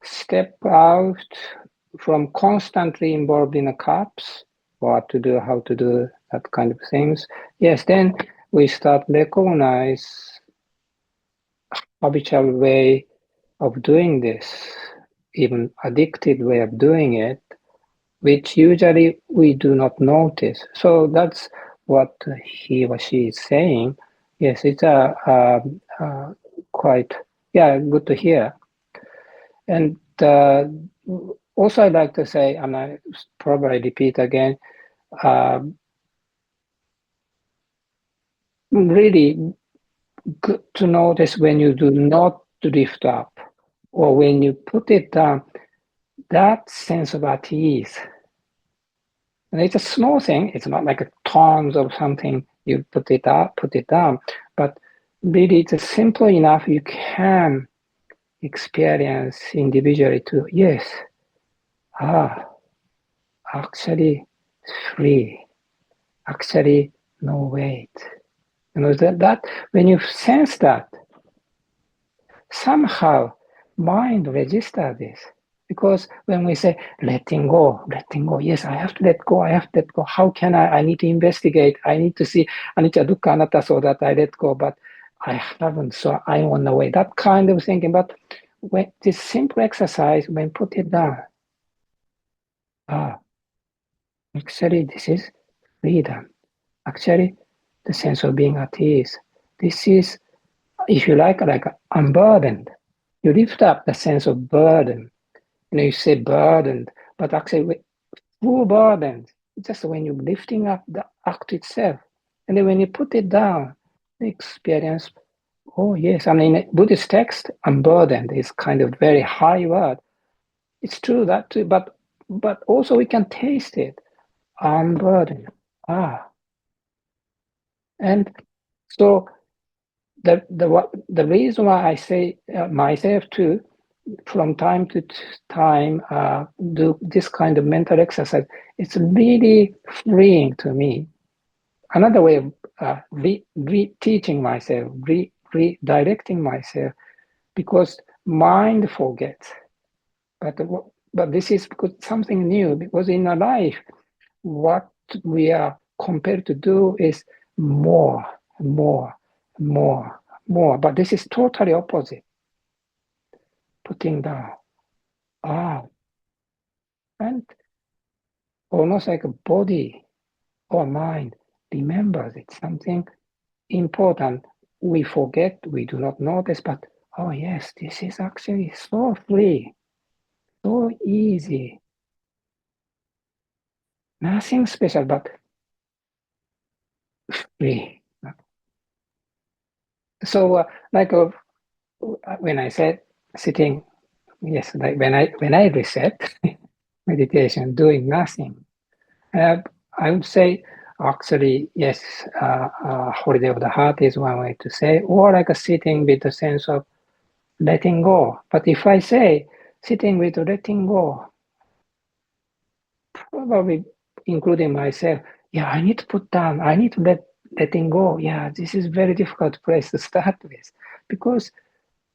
step out from constantly involved in the cups, what to do, how to do, that kind of things, yes, then we start recognize habitual way of doing this, even addicted way of doing it, which usually we do not notice. So that's what he or she is saying. Yes, it's quite, good to hear. And also I'd like to say, and I probably repeat again, really good to notice when you do not lift up or when you put it down, that sense of at ease. And it's a small thing. It's not like a tons of something you put it up, put it down, but really it's simple enough you can experience individually too. Yes, actually free, actually no weight. That when you sense that, somehow mind registers this. Because when we say letting go, yes, I have to let go, How can I need to investigate, I need to see anicca dukkha anatta so that I let go, but I haven't, so I'm on the way. That kind of thinking. But when this simple exercise, when put it down, actually this is freedom. Actually, the sense of being at ease. This is, if you like unburdened. You lift up the sense of burden. You say burdened, but actually full burdened. Just when you're lifting up the act itself. And then when you put it down, the experience, oh yes, I mean, Buddhist text, unburdened is kind of very high word. it's true that too, but also we can taste it, unburden. And so the reason why I say myself too, from time to time, do this kind of mental exercise, it's really freeing to me. Another way of re-teaching myself, redirecting myself, because mind forgets. But this is something new, because in our life, what we are compelled to do is more, more, more, more. But this is totally opposite. Putting down. And almost like a body or mind remembers it's something important. We forget, we do not notice, but oh yes, this is actually so free, so easy. Nothing special, but free. So when I said sitting, yes, like when I reset meditation, doing nothing, I would say actually yes, holiday of the heart is one way to say, or like a sitting with the sense of letting go. But if I say sitting with letting go, probably including myself, yeah, I need to put down, I need to letting go. Yeah, this is very difficult place to start with, because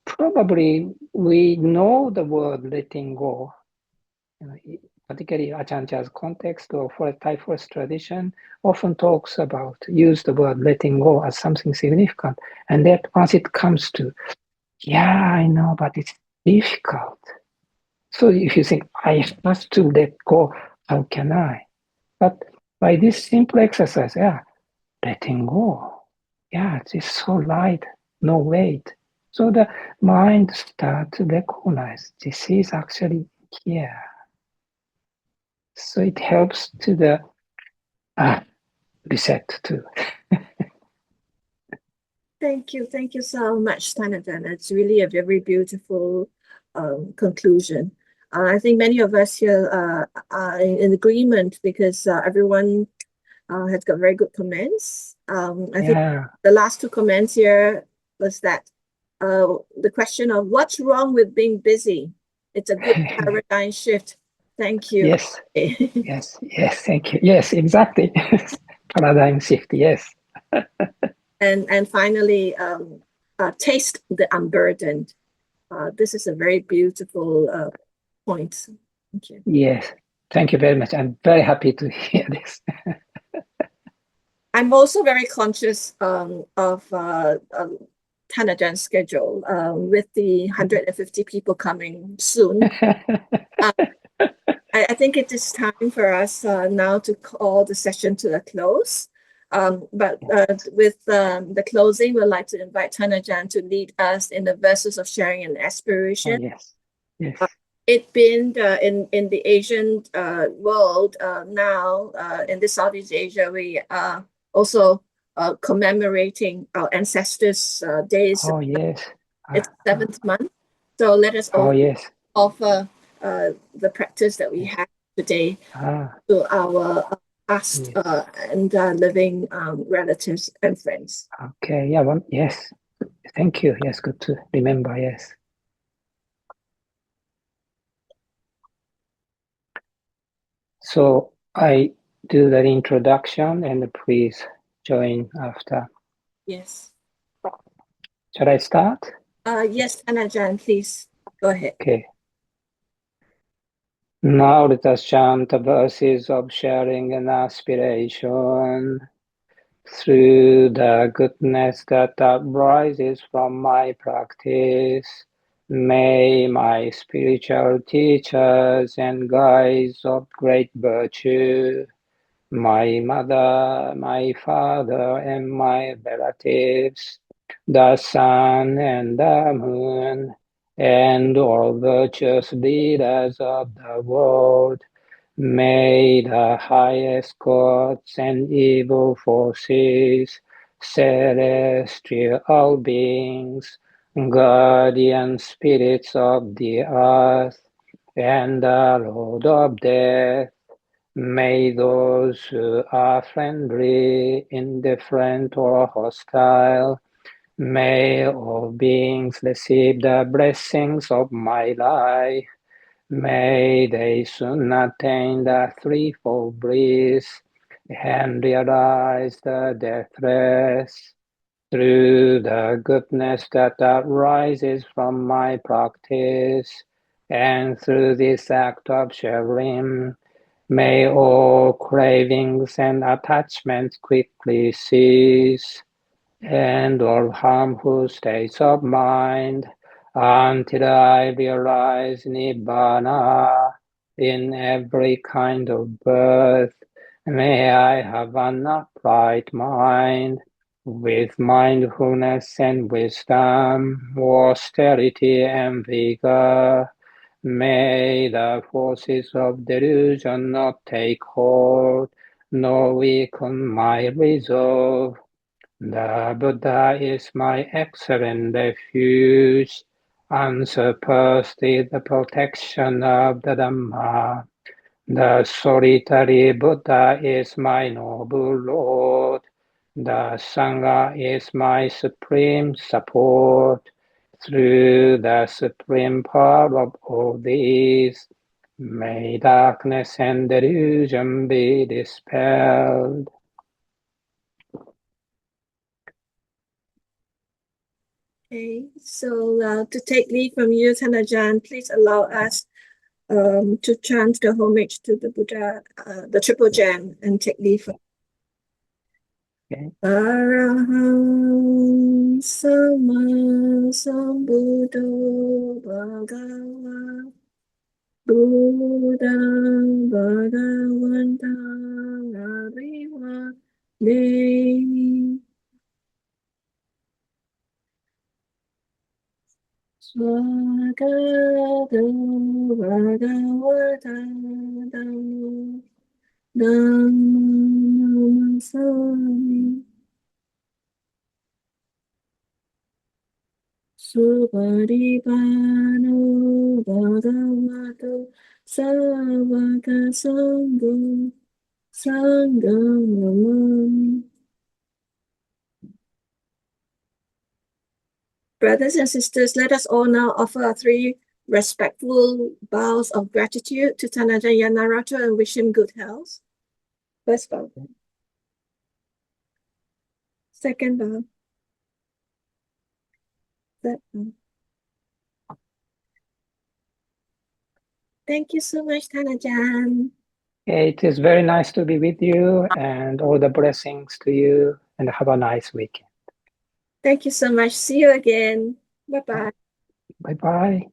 probably we know the word letting go, particularly Ajahn Chah's context or for a Thai forest tradition, often use the word letting go as something significant. And that once it comes to, yeah, I know, but it's difficult. So if you think, I have to let go, how can I? But by this simple exercise, yeah, letting go, yeah, it's so light, no weight. So the mind starts to recognize this is actually here. So it helps to the reset too. Thank you so much, Tanajan. It's really a very beautiful conclusion. I think many of us here are in agreement, because everyone has got very good comments. I think the last two comments here was that the question of what's wrong with being busy. It's a good paradigm shift. Thank you. Yes, thank you. Yes, exactly. Paradigm shift, yes. And finally, taste the unburdened. This is a very beautiful point. Thank you. Yes, thank you very much. I'm very happy to hear this. I'm also very conscious of Tanajan's schedule with the 150 people coming soon. I think it is time for us now to call the session to a close. But with the closing, we'd like to invite Tanajan to lead us in the verses of sharing and aspiration. Yes. It being in the Asian world now, in the Southeast Asia, we are also commemorating our ancestors' days. Oh, yes. It's 7th month. So let us offer the practice that we have today to our past and living relatives and friends. Okay, yeah, yes. Thank you. Yes, good to remember, yes. So I do the introduction and please join after. Yes. Shall I start? Yes, Anajan, please go ahead. Okay. Now let us chant the verses of sharing and aspiration. Through the goodness that arises from my practice, may my spiritual teachers and guides of great virtue, my mother, my father, and my relatives, the sun and the moon, and all virtuous leaders of the world, may the highest gods and evil forces, celestial beings, guardian spirits of the earth, and the Lord of Death. May those who are friendly, indifferent, or hostile, may all beings receive the blessings of my life. May they soon attain the threefold bliss and realize the deathless. Through the goodness that arises from my practice, and through this act of sharing, may all cravings and attachments quickly cease, and all harmful states of mind, until I realize Nibbana in every kind of birth. May I have an upright mind, with mindfulness and wisdom, austerity and vigor. May the forces of delusion not take hold, nor weaken my resolve. The Buddha is my excellent refuge, unsurpassed is the protection of the Dhamma. The solitary Buddha is my noble Lord. The Sangha is my supreme support. Through the supreme power of all these, may darkness and delusion be dispelled. Okay, so to take leave from you, Thanajan, please allow us to chant the homage to the Buddha, the triple gem, and take leave from Okay. Araham Sama Sambuddho Bhagava Buddham Bhagavantam Abhivademi Swagado Bhagavata Dhammo Dhammasami Suparipano Bhagavato Savaka Sangho Sangham Namami. Brothers and sisters, let us all now offer our 3 respectful bows of gratitude to Ajahn Nayanrato and wish him good health. First bow. Second bow. Third bow. Thank you so much, Thanajan. It is very nice to be with you, and all the blessings to you, and have a nice weekend. Thank you so much. See you again. Bye-bye. Bye-bye.